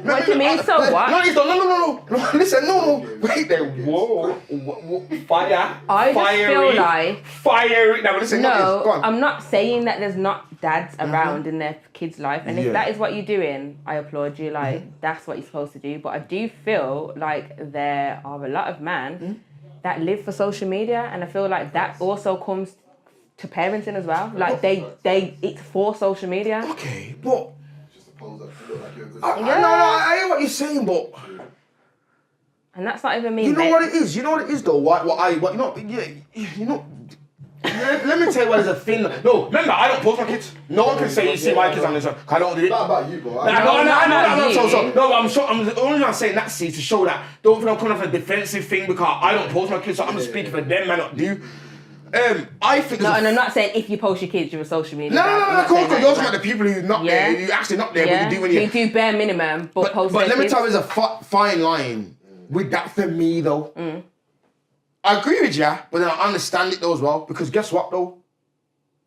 What do you mean? So what? No. Listen, no. Wait there. Whoa. Fire. I just feel like fiery. Now listen. No, I'm not saying that there's not dads around in their kids' life, and if that is what you're doing, I applaud you. Like that's what you're supposed to do. But I do feel like there are a lot of men that live for social media, and I feel like that also comes to parenting as well. Like it's for social media. Okay, but just suppose that you look like you're a good. I hear what you're saying, but and that's not even me. You know what it is. You know what it is though. Let me tell you what is a thing. No, remember, I don't post my kids. No one can say you see my kids on this one. I don't do it. Not about you, bro. I know that. No, I'm the only one saying that, see, to show that. Don't think I'm coming off a defensive thing because I don't post my kids, so I'm just speaking for them, man, not do. I think. No, and I'm not saying if you post your kids, you're a social media. No, of course, you're talking about the people who's not there, who actually not there, but you do when you do bare minimum, but post. But let me tell you, there's a fine line with that for me, though. I agree with you, but then I understand it though as well, because guess what though?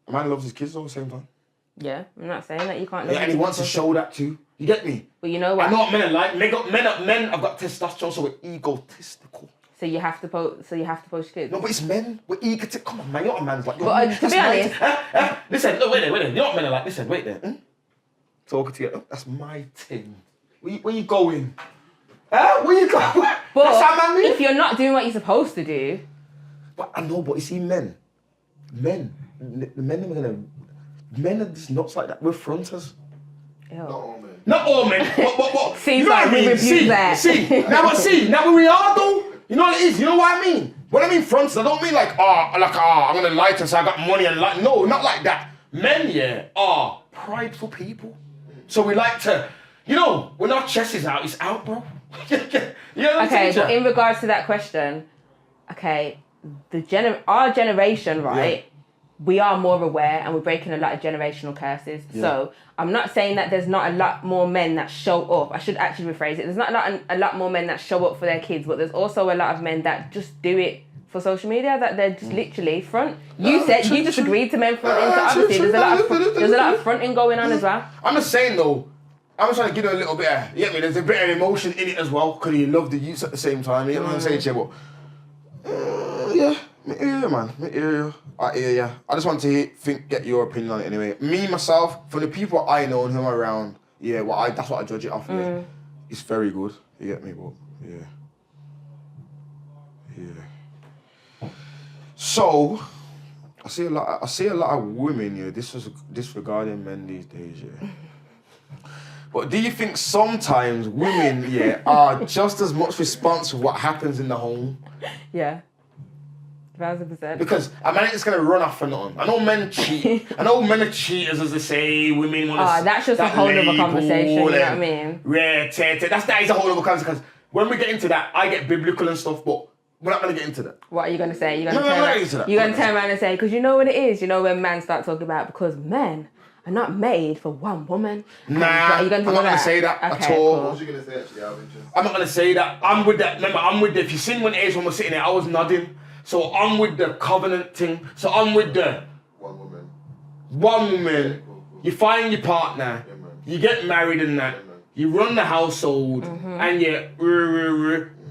A man loves his kids though at the same time. Yeah, I'm not saying that you can't love and he wants to show that too. You get me? But you know what? I know what men are like. Men have got testosterone, so we're egotistical. So you have to post. So you have to post your kids. No, but it's men. We're egotistical. Come on, man. You're not a man's like. But to be honest, listen. Look, wait there. You know what men are like? Listen, wait there. Talking together. That's my thing. Where you going? Where you going? But if you're not doing what you're supposed to do. But I know, but you see, men are just nuts like that. We're fronters. Ew. Not all men. But Seems you know like what I mean? Now we are though. You know what it is? You know what I mean? When I mean fronters, I don't mean like I'm gonna lie to her so I got money and like no, not like that. Men, are prideful people. So we like to, when our chest is out, it's out, bro. Okay, but in regards to that question, okay, our generation, right? We are more aware and we're breaking a lot of generational curses. Yeah. So I'm not saying that there's not a lot more men that show up. I should actually rephrase it. There's not a lot more men that show up for their kids, but there's also a lot of men that just do it for social media, that they're just literally front. You just agreed to men fronting, so obviously there's a lot of fronting going on as well. I'm just saying though, I'm just trying to give it a little bit of, you get me, there's a bit of emotion in it as well, because you love the youths at the same time, you know what I'm saying, but yeah, man, I hear ya. I just want to get your opinion on it anyway. Me, myself, from the people I know and who I'm around, that's what I judge it off of. It's very good, you get me, but yeah. So, I see a lot of women, disregarding men these days, But do you think sometimes women, are just as much responsible for what happens in the home? Yeah. 1,000%. Because a man ain't just gonna run off for nothing. I know men cheat. I know men are cheaters, as they say. Women want to. That's just a whole other conversation. You know what I mean? That is a whole other conversation. Because when we get into that, I get biblical and stuff, but we're not gonna get into that. What are you gonna say? You're gonna turn around and say, because you know what it is. You know when men start talking about because men are not made for one woman. Nah, I'm not gonna say that at all. Cool. What was you gonna say actually? I'm not gonna say that. I'm with that. Remember, I'm with the. If you seen when Ace when we're sitting there, I was nodding. So I'm with the covenant thing. So I'm with the one woman. Yeah, cool. You find your partner. You get married and that. You run the household and you.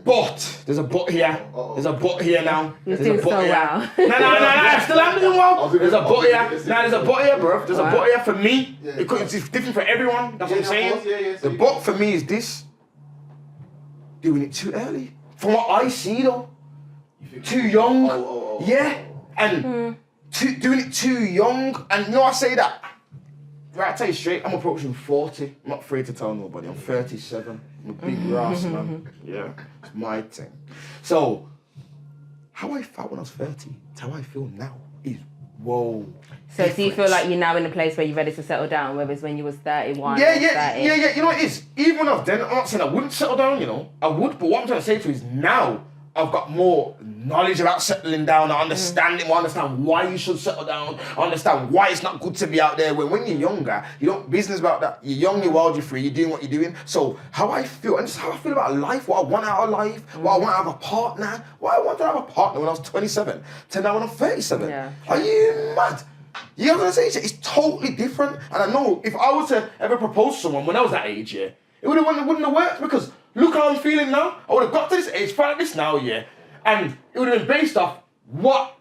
But there's a but here. There's a but here now. You're doing so well. No. Still I'm doing well. There's a but here. There's a but here, bro. There's a but here for me. It's different for everyone. That's what I'm saying. The but for me is this. Doing it too early. From what I see though. Too young. And doing it too young. And I say that. Right, I'll tell you straight, I'm approaching 40. I'm not afraid to tell nobody. I'm 37. I'm a big grass, man. Yeah, it's my thing. So, how I felt when I was 30 to how I feel now is whoa. So do you feel like you're now in a place where you're ready to settle down, whereas when you was 31? Yeah. You know what it is? Even when I was then, I'm not saying I wouldn't settle down, I would, but what I'm trying to say to you is now, I've got more knowledge about settling down. I understand it. I understand why you should settle down. I understand why it's not good to be out there. When you're younger, you don't business about that. You're young, you're wild, you're free, you're doing what you're doing. So how I feel, and just how I feel about life, what I want out of life, what I want out of a partner, what I wanted to have a partner when I was 27 to now when I'm 37. Yeah. Are you mad? You know what I'm saying? It's totally different. And I know if I was to ever propose to someone when I was that age, it wouldn't have worked because look how I'm feeling now. I would have got to this age, felt like this now, and it would have been based off what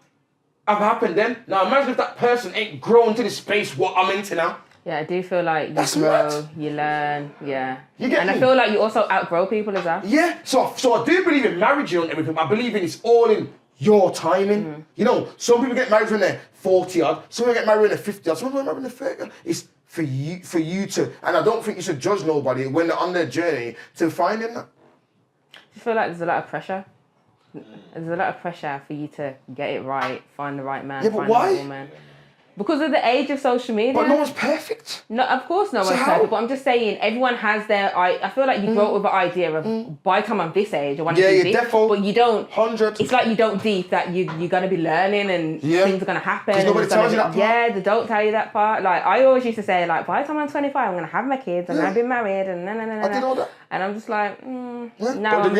have happened then. Now imagine if that person ain't grown to the space what I'm into now. Yeah, I do feel like you grow, you learn, You get me? I feel like you also outgrow people as well. Yeah, so I do believe in marriage and everything. I believe it's all in your timing. Some people get married when they're 40 odd, some people get married when they're 50 odd, some people get married when they're 30 odd. It's for you to, and I don't think you should judge nobody when they're on their journey to finding that. I feel like there's a lot of pressure. There's a lot of pressure for you to get it right, find the right man, Yeah, but find why? the right woman. Because of the age of social media. But no one's perfect. No, of course no one's how? perfect, but I'm just saying everyone has their... I feel like you grow up with an idea of by the time I'm this age, I want to do this. Defo. But you don't... 100. It's like you don't deep that you're going to be learning and things are going to happen. Because nobody and there's tells you gonna that be- part. Yeah, they don't tell you that part. Like, I always used to say, like, by the time I'm 25, I'm going to have my kids and I'll be married and I did all that. And I'm just like, Yeah. now But I'm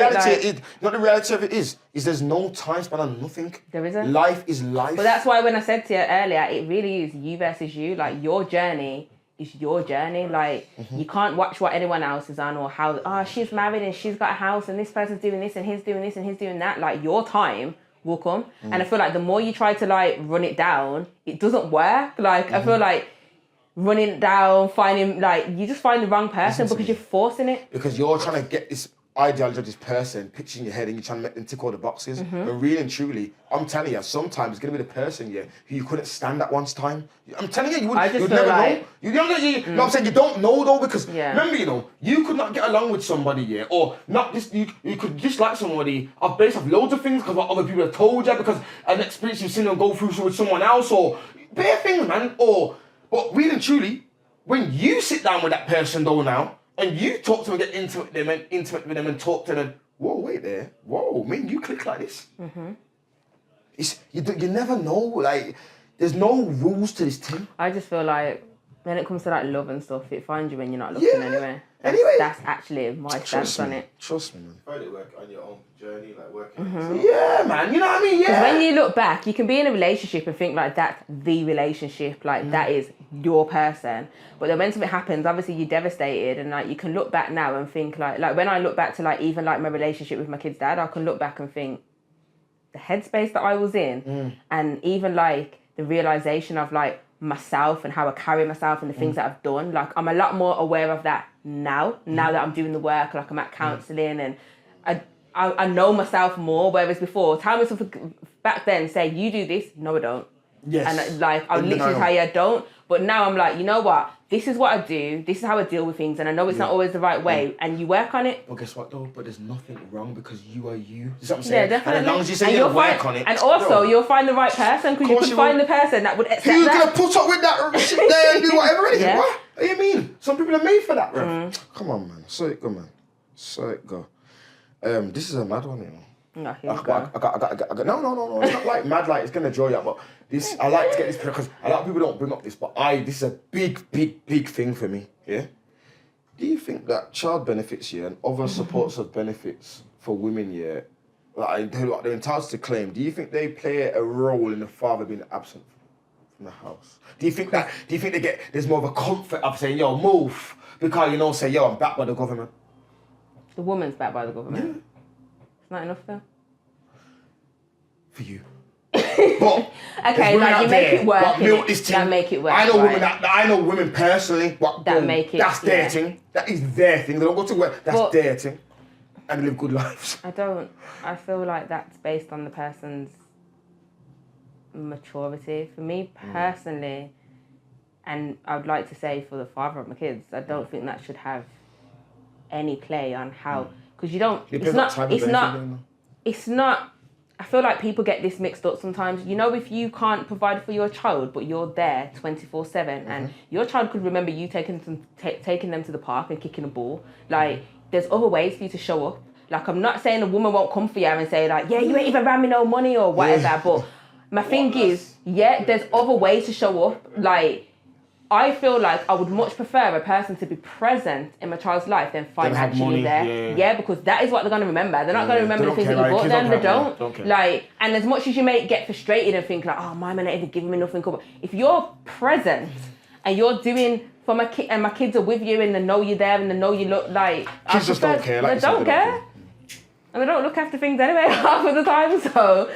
the reality of it is there's no time span on nothing. There isn't. Life is life. But that's why when I said to you earlier, it really is you versus you. Like, your journey is your journey. Like, you can't watch what anyone else is on or how, she's married and she's got a house and this person's doing this and he's doing this and he's doing that. Like, your time will come. And I feel like the more you try to, like, run it down, it doesn't work. Like, I feel like running it down, finding, like, you just find the wrong person because you're forcing it. Because you're trying to get this ideology of this person pitching in your head and you're trying to make them tick all the boxes. But really and truly, I'm telling you, sometimes it's going to be the person, who you couldn't stand at once time. I'm telling you, you'd never know. No, I'm saying you don't know though, because remember, you could not get along with somebody, or not just, you could dislike somebody based off loads of things because what other people have told you, because an experience you've seen them go through with someone else, or bare things, man. But really and truly, when you sit down with that person though now, and you talk to them, get intimate with them and talk to them, whoa, wait there. Whoa, man, you click like this. You never know, like, there's no rules to this thing. I just feel like when it comes to like love and stuff, it finds you when you're not looking anyway. That's actually my stance on it. Trust me, man. Find it work on your own journey, like working. Yeah, man, you know what I mean? Yeah. Because when you look back, you can be in a relationship and think like that's the relationship, like that is your person. But then when something happens, obviously you're devastated, and like you can look back now and think like when I look back to like even like my relationship with my kid's dad, I can look back and think the headspace that I was in, and even like the realization of like myself and how I carry myself and the things that I've done. Like I'm a lot more aware of that now that I'm doing the work, like I'm at counselling, and I know myself more, whereas before, tell me something back then, say, you do this, no I don't. Yes. And like, I'll literally tell you I don't, but now I'm like, you know what, this is what I do, this is how I deal with things, and I know it's not always the right way, and you work on it. But guess what though? But there's nothing wrong because you are you. You know what I'm saying? Yeah, definitely. And as long as you say you'll work on it. And also, you'll find the right person, because you could find the person that would accept Who's that. gonna put up with that shit there and do whatever it is? Yeah. What do you mean? Some people are made for that, bro. Come on, man. So it go, man. So it go. This is a mad one, you know. No, here you go. I got. No. It's not like mad, like it's gonna draw you out. But this, I like to get this because a lot of people don't bring up this, but this is a big thing for me. Yeah. Do you think that child benefits, and other supports of benefits for women, like they're entitled to claim? Do you think they play a role in the father being absent from the house? Do you think there's more of a comfort of saying, yo, move, because say, yo, I'm backed by the government? The woman's backed by the government. It's not enough though. For you. But okay, like you make it work. That make it work. I know women I know women personally. That's their thing. That is their thing. They don't go to work. That's their thing, and they live good lives. I feel like that's based on the person's maturity. For me personally, and I would like to say for the father of my kids, I don't think that should have any play on how, because you don't. It's not. I feel like people get this mixed up sometimes. If you can't provide for your child, but you're there 24/7, and your child could remember you taking them to the park and kicking a ball. Like, there's other ways for you to show up. Like, I'm not saying a woman won't come for you and say like, yeah, you ain't even ran me no money or whatever. But my thing is, there's other ways to show up. Like, I feel like I would much prefer a person to be present in my child's life than financially there. Yeah, because that is what they're going to remember. They're not going to remember the things that you bought them. They don't. Like, and as much as you may get frustrated and think like, oh, my man ain't even giving me nothing. If you're present and you're doing for my kid, and my kids are with you and they know you're there and they know you look like... Kids just don't care. They don't care. And they don't look after things anyway half of the time, so...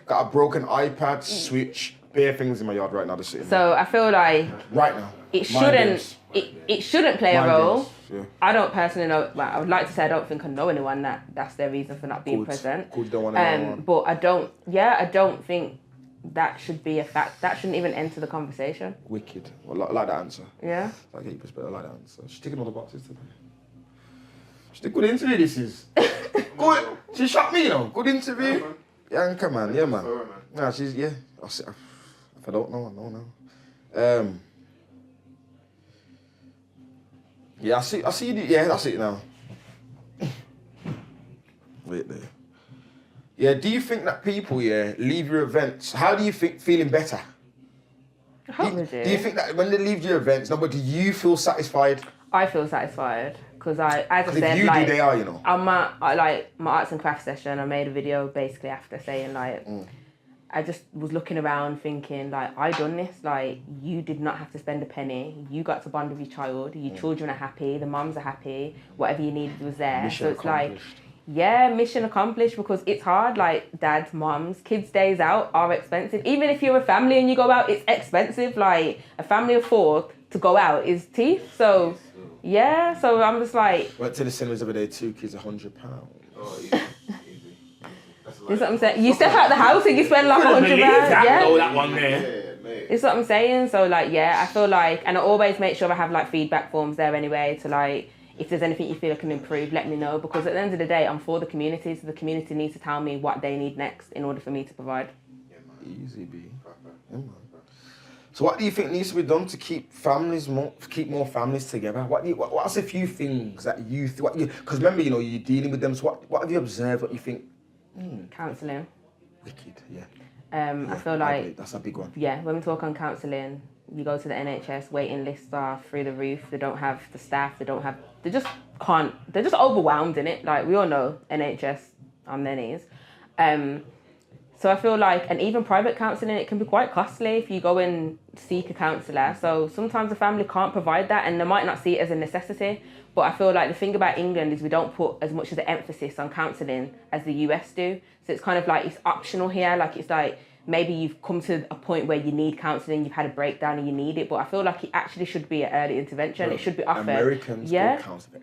Got a broken iPad, Switch, bare things in my yard right now to sit in. So I feel like... Right now. It shouldn't play a role. Yeah. I don't personally know. Well, I would like to say I don't think I know anyone that's their reason for not being present. Good, don't want to know one. But I don't think that should be a fact. That shouldn't even enter the conversation. Wicked. Well, I like that answer. Yeah. I get your perspective. I like that answer. She's ticking all the boxes today. It's a good interview, this is. Good. She shot me, you know. Good interview. Bianca, man. Yeah, man. Nah, she's, yeah. If I don't know, I don't know. Yeah, I see you. Yeah, that's it now. Wait there. Yeah, do you think that people, leave your events? How do you think feeling better? I hope they do. Do you think that when they leave your events, but do you feel satisfied? I feel satisfied because as I said, if you do, they are, you know. On my arts and crafts session, I made a video basically after saying I just was looking around thinking I done this. You did not have to spend a penny. You got to bond with your child. Your children are happy. The mums are happy. Whatever you needed was there. Mission accomplished. Mission accomplished because it's hard. Dads, mums, kids' days out are expensive. Even if you're a family and you go out, it's expensive. A family of 4 to go out is teeth. So, yeah. So I'm just went to the cinemas the other day. 2 kids, £100. Oh, easy. That's what I'm saying. You step out the house and you spend £100. That one there. It's what I'm saying. So I feel and I always make sure I have feedback forms there anyway to if there's anything you feel I can improve, let me know. Because at the end of the day, I'm for the community, so the community needs to tell me what they need next in order for me to provide. Easy, B. Yeah, man. So what do you think needs to be done to keep more families together? What's a few things that you because remember, you're dealing with them. So what have you observed? What you think? Counselling. Wicked, yeah. I feel that's a big one. Yeah, when we talk on counselling, you go to the NHS, waiting lists are through the roof. They don't have the staff. They just can't. They're just overwhelmed in it. We all know NHS on their knees. So I feel and even private counselling, it can be quite costly if you go and seek a counsellor. So sometimes the family can't provide that and they might not see it as a necessity. But I feel the thing about England is we don't put as much of the emphasis on counselling as the US do. So it's kind of it's optional here. It's maybe you've come to a point where you need counselling, you've had a breakdown and you need it. But I feel it actually should be an early intervention. It should be offered. Americans go counsel for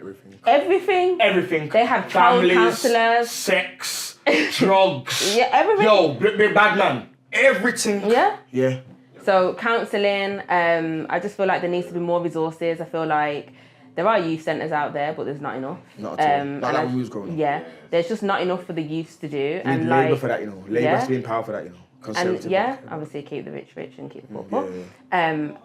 everything. Everything. They have child counsellors. Sex, drugs. Yeah, everything. Yo, bad man. Everything. Yeah. Yeah. So counselling, I just feel there needs to be more resources. I feel there are youth centres out there, but there's not enough. Not at all. Not like we was growing up. Yeah, there's just not enough for the youths to do. We need labour for that, Labour has to be in power for that, And obviously keep the rich and keep the poor poor.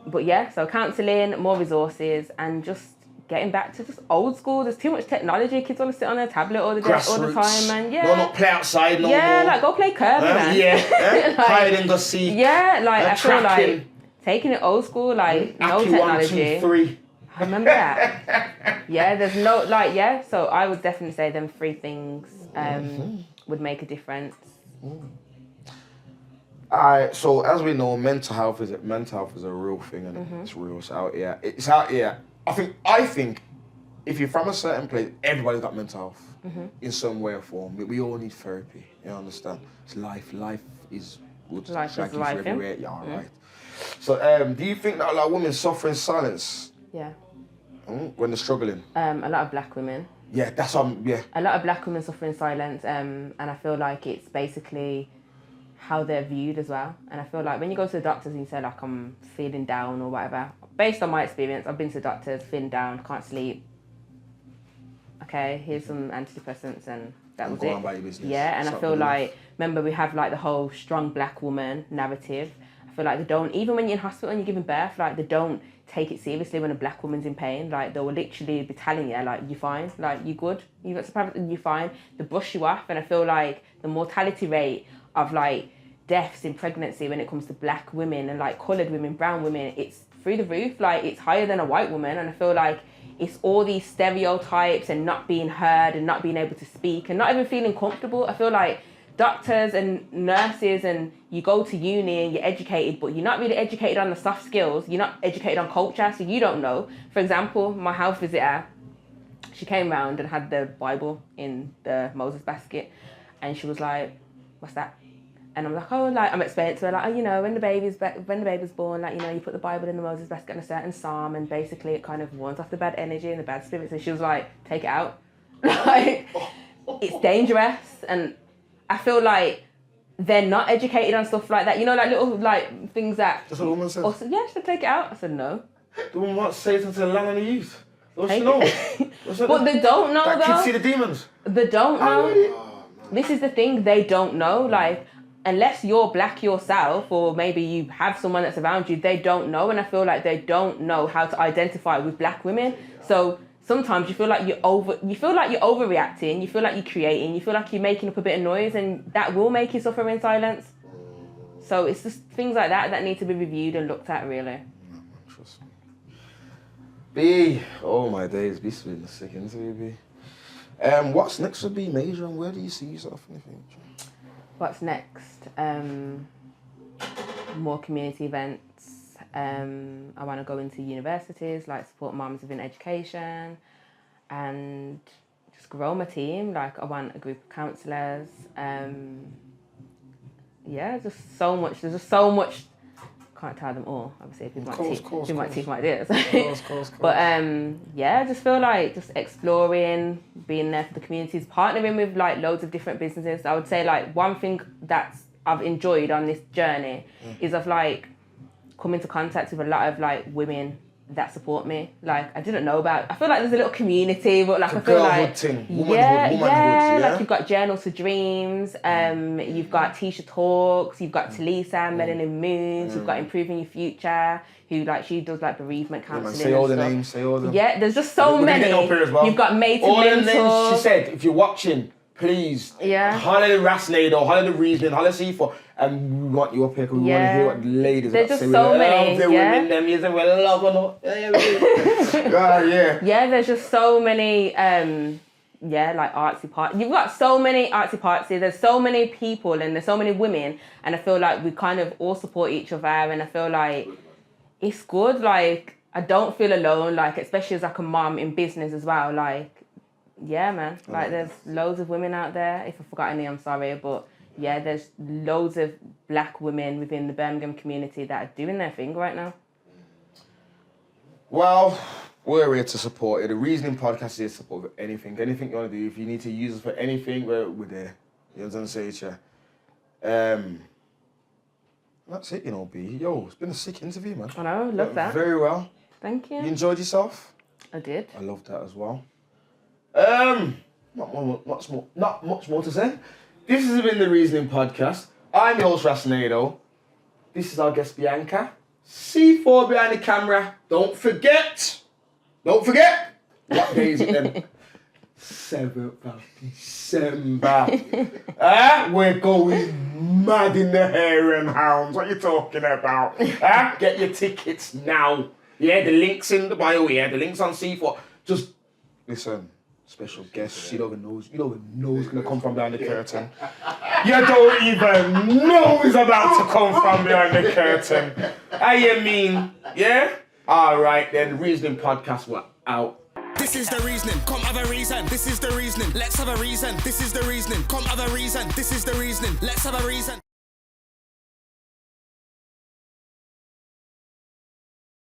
But so counselling, more resources, and just getting back to just old school. There's too much technology. Kids want to sit on their tablet all the time, man. Yeah. No, not play outside no more. Yeah, go play curve, man. Yeah. Hide and go seek. Yeah, I feel taking it old school, no technology. 1, 2, 3. I remember that. Yeah, there's no so I would definitely say them 3 things would make a difference. So as we know, mental health is a real thing and it's real. It's out here. It's out here. I think if you're from a certain place, everybody's got mental health in some way or form. We all need therapy. You understand? It's life. Life is good. Life is life. Everywhere. Yeah, right. So do you think that a lot of women suffer in silence? Yeah. When they're struggling? A lot of black women. Yeah, that's yeah. A lot of black women suffer in silence, and I feel it's basically how they're viewed as well. And I feel when you go to the doctors and you say I'm feeling down or whatever, based on my experience, I've been to doctors, feeling down, can't sleep. Okay, here's some antidepressants and that was it. On by your business. Yeah, and I feel remember we have the whole strong black woman narrative. I feel they don't, even when you're in hospital and you're giving birth, they don't take it seriously when a black woman's in pain. They will literally be telling you, you're fine, you're good, you got some problems, you're fine. They brush you off, and I feel the mortality rate of deaths in pregnancy when it comes to black women and coloured women, brown women, it's through the roof. It's higher than a white woman, and I feel it's all these stereotypes and not being heard and not being able to speak and not even feeling comfortable. I feel doctors and nurses, and you go to uni and you're educated, but you're not really educated on the soft skills. You're not educated on culture, so you don't know. For example, my house visitor, she came round and had the Bible in the Moses basket, and she was like, "What's that?" And I'm like, I'm explaining to her, when the baby's born, you put the Bible in the Moses basket on a certain psalm, and basically it kind of warns off the bad energy and the bad spirits. And she was like, "Take it out." It's dangerous, and I feel they're not educated on stuff like that. Little things that. That's what the woman said. Yeah, should I take it out? I said no. The woman wants to say something to the land and the youth. What she know? But they don't know That though. kids see the demons. They don't know. Oh, man. This is the thing, they don't know. Like, unless you're black yourself, or maybe you have someone that's around you, they don't know. And I feel like they don't know how to identify with black women. So sometimes you feel like you're overreacting, you feel like you're creating, you feel like you're making up a bit of noise, and that will make you suffer in silence. So it's just things like that need to be reviewed and looked at, really. Trust me. B, oh my days, B's been a sick interview, B. What's next for B Major, and where do you see yourself in the future? What's next? More community events. I want to go into universities, like support moms within education, and just grow my team. Like, I want a group of counsellors. Yeah, just so much. There's just so much. Can't tell them all. Obviously, people might take my ideas. But yeah, I just feel like just exploring, being there for the communities, partnering with like loads of different businesses. I would say like one thing that I've enjoyed on this journey is I've like come into contact with a lot of like women that support me. Like, I didn't know about. I feel like there's a little community, but like I feel like womanhood, like you've got Journals for Dreams, you've got Tisha Talks, you've got Talisa, Melanin Moons, you've got Improving Your Future, who like she does like bereavement counselling. Say all the names. Say all the. Yeah, there's just so many. Well. You've got Mate all and the names she said. If you're watching, please. Yeah. Holler the Rasnado, holler the Reasoning, holler C4, and we want you up here because we want to hear what the ladies there's have just to say. so many. The women, them is a well love or not. Yeah. Yeah, there's just so many. Like artsy party. You've got so many artsy party. There's so many people and there's so many women, and I feel like we kind of all support each other, and I feel like it's good. Like, I don't feel alone. Like, especially as like a mom in business as well. Like, yeah, man. Like, there's loads of women out there. If I forgot any, I'm sorry, but yeah, there's loads of black women within the Birmingham community that are doing their thing right now. Well, we're here to support you. The Reasoning Podcast is here to support with anything you want to do. If you need to use us for anything, we're there. You know what I'm saying to you? That's it, you know, B. Yo, it's been a sick interview, man. I know, love that. Very well. Thank you. You enjoyed yourself? I did. I loved that as well. Not much more to say. This has been the Reasoning Podcast. I'm your host, Rasnado. This is our guest, Bianca. C4 behind the camera. Don't forget. What day is it then? 7th of December. We're going mad in the hare and hounds. What are you talking about? Get your tickets now. Yeah, the link's in the bio. Yeah, the link's on C4. Just listen. Special guest. You don't even know who's gonna come from behind the curtain. You don't even know who's about to come from behind the curtain. How you mean? Yeah? Alright then, Reasoning Podcast, we're out. This is the reasoning, come have a reason. This is the reasoning, let's have a reason. This is the reasoning, come have a reason. This is the reasoning, let's have a reason.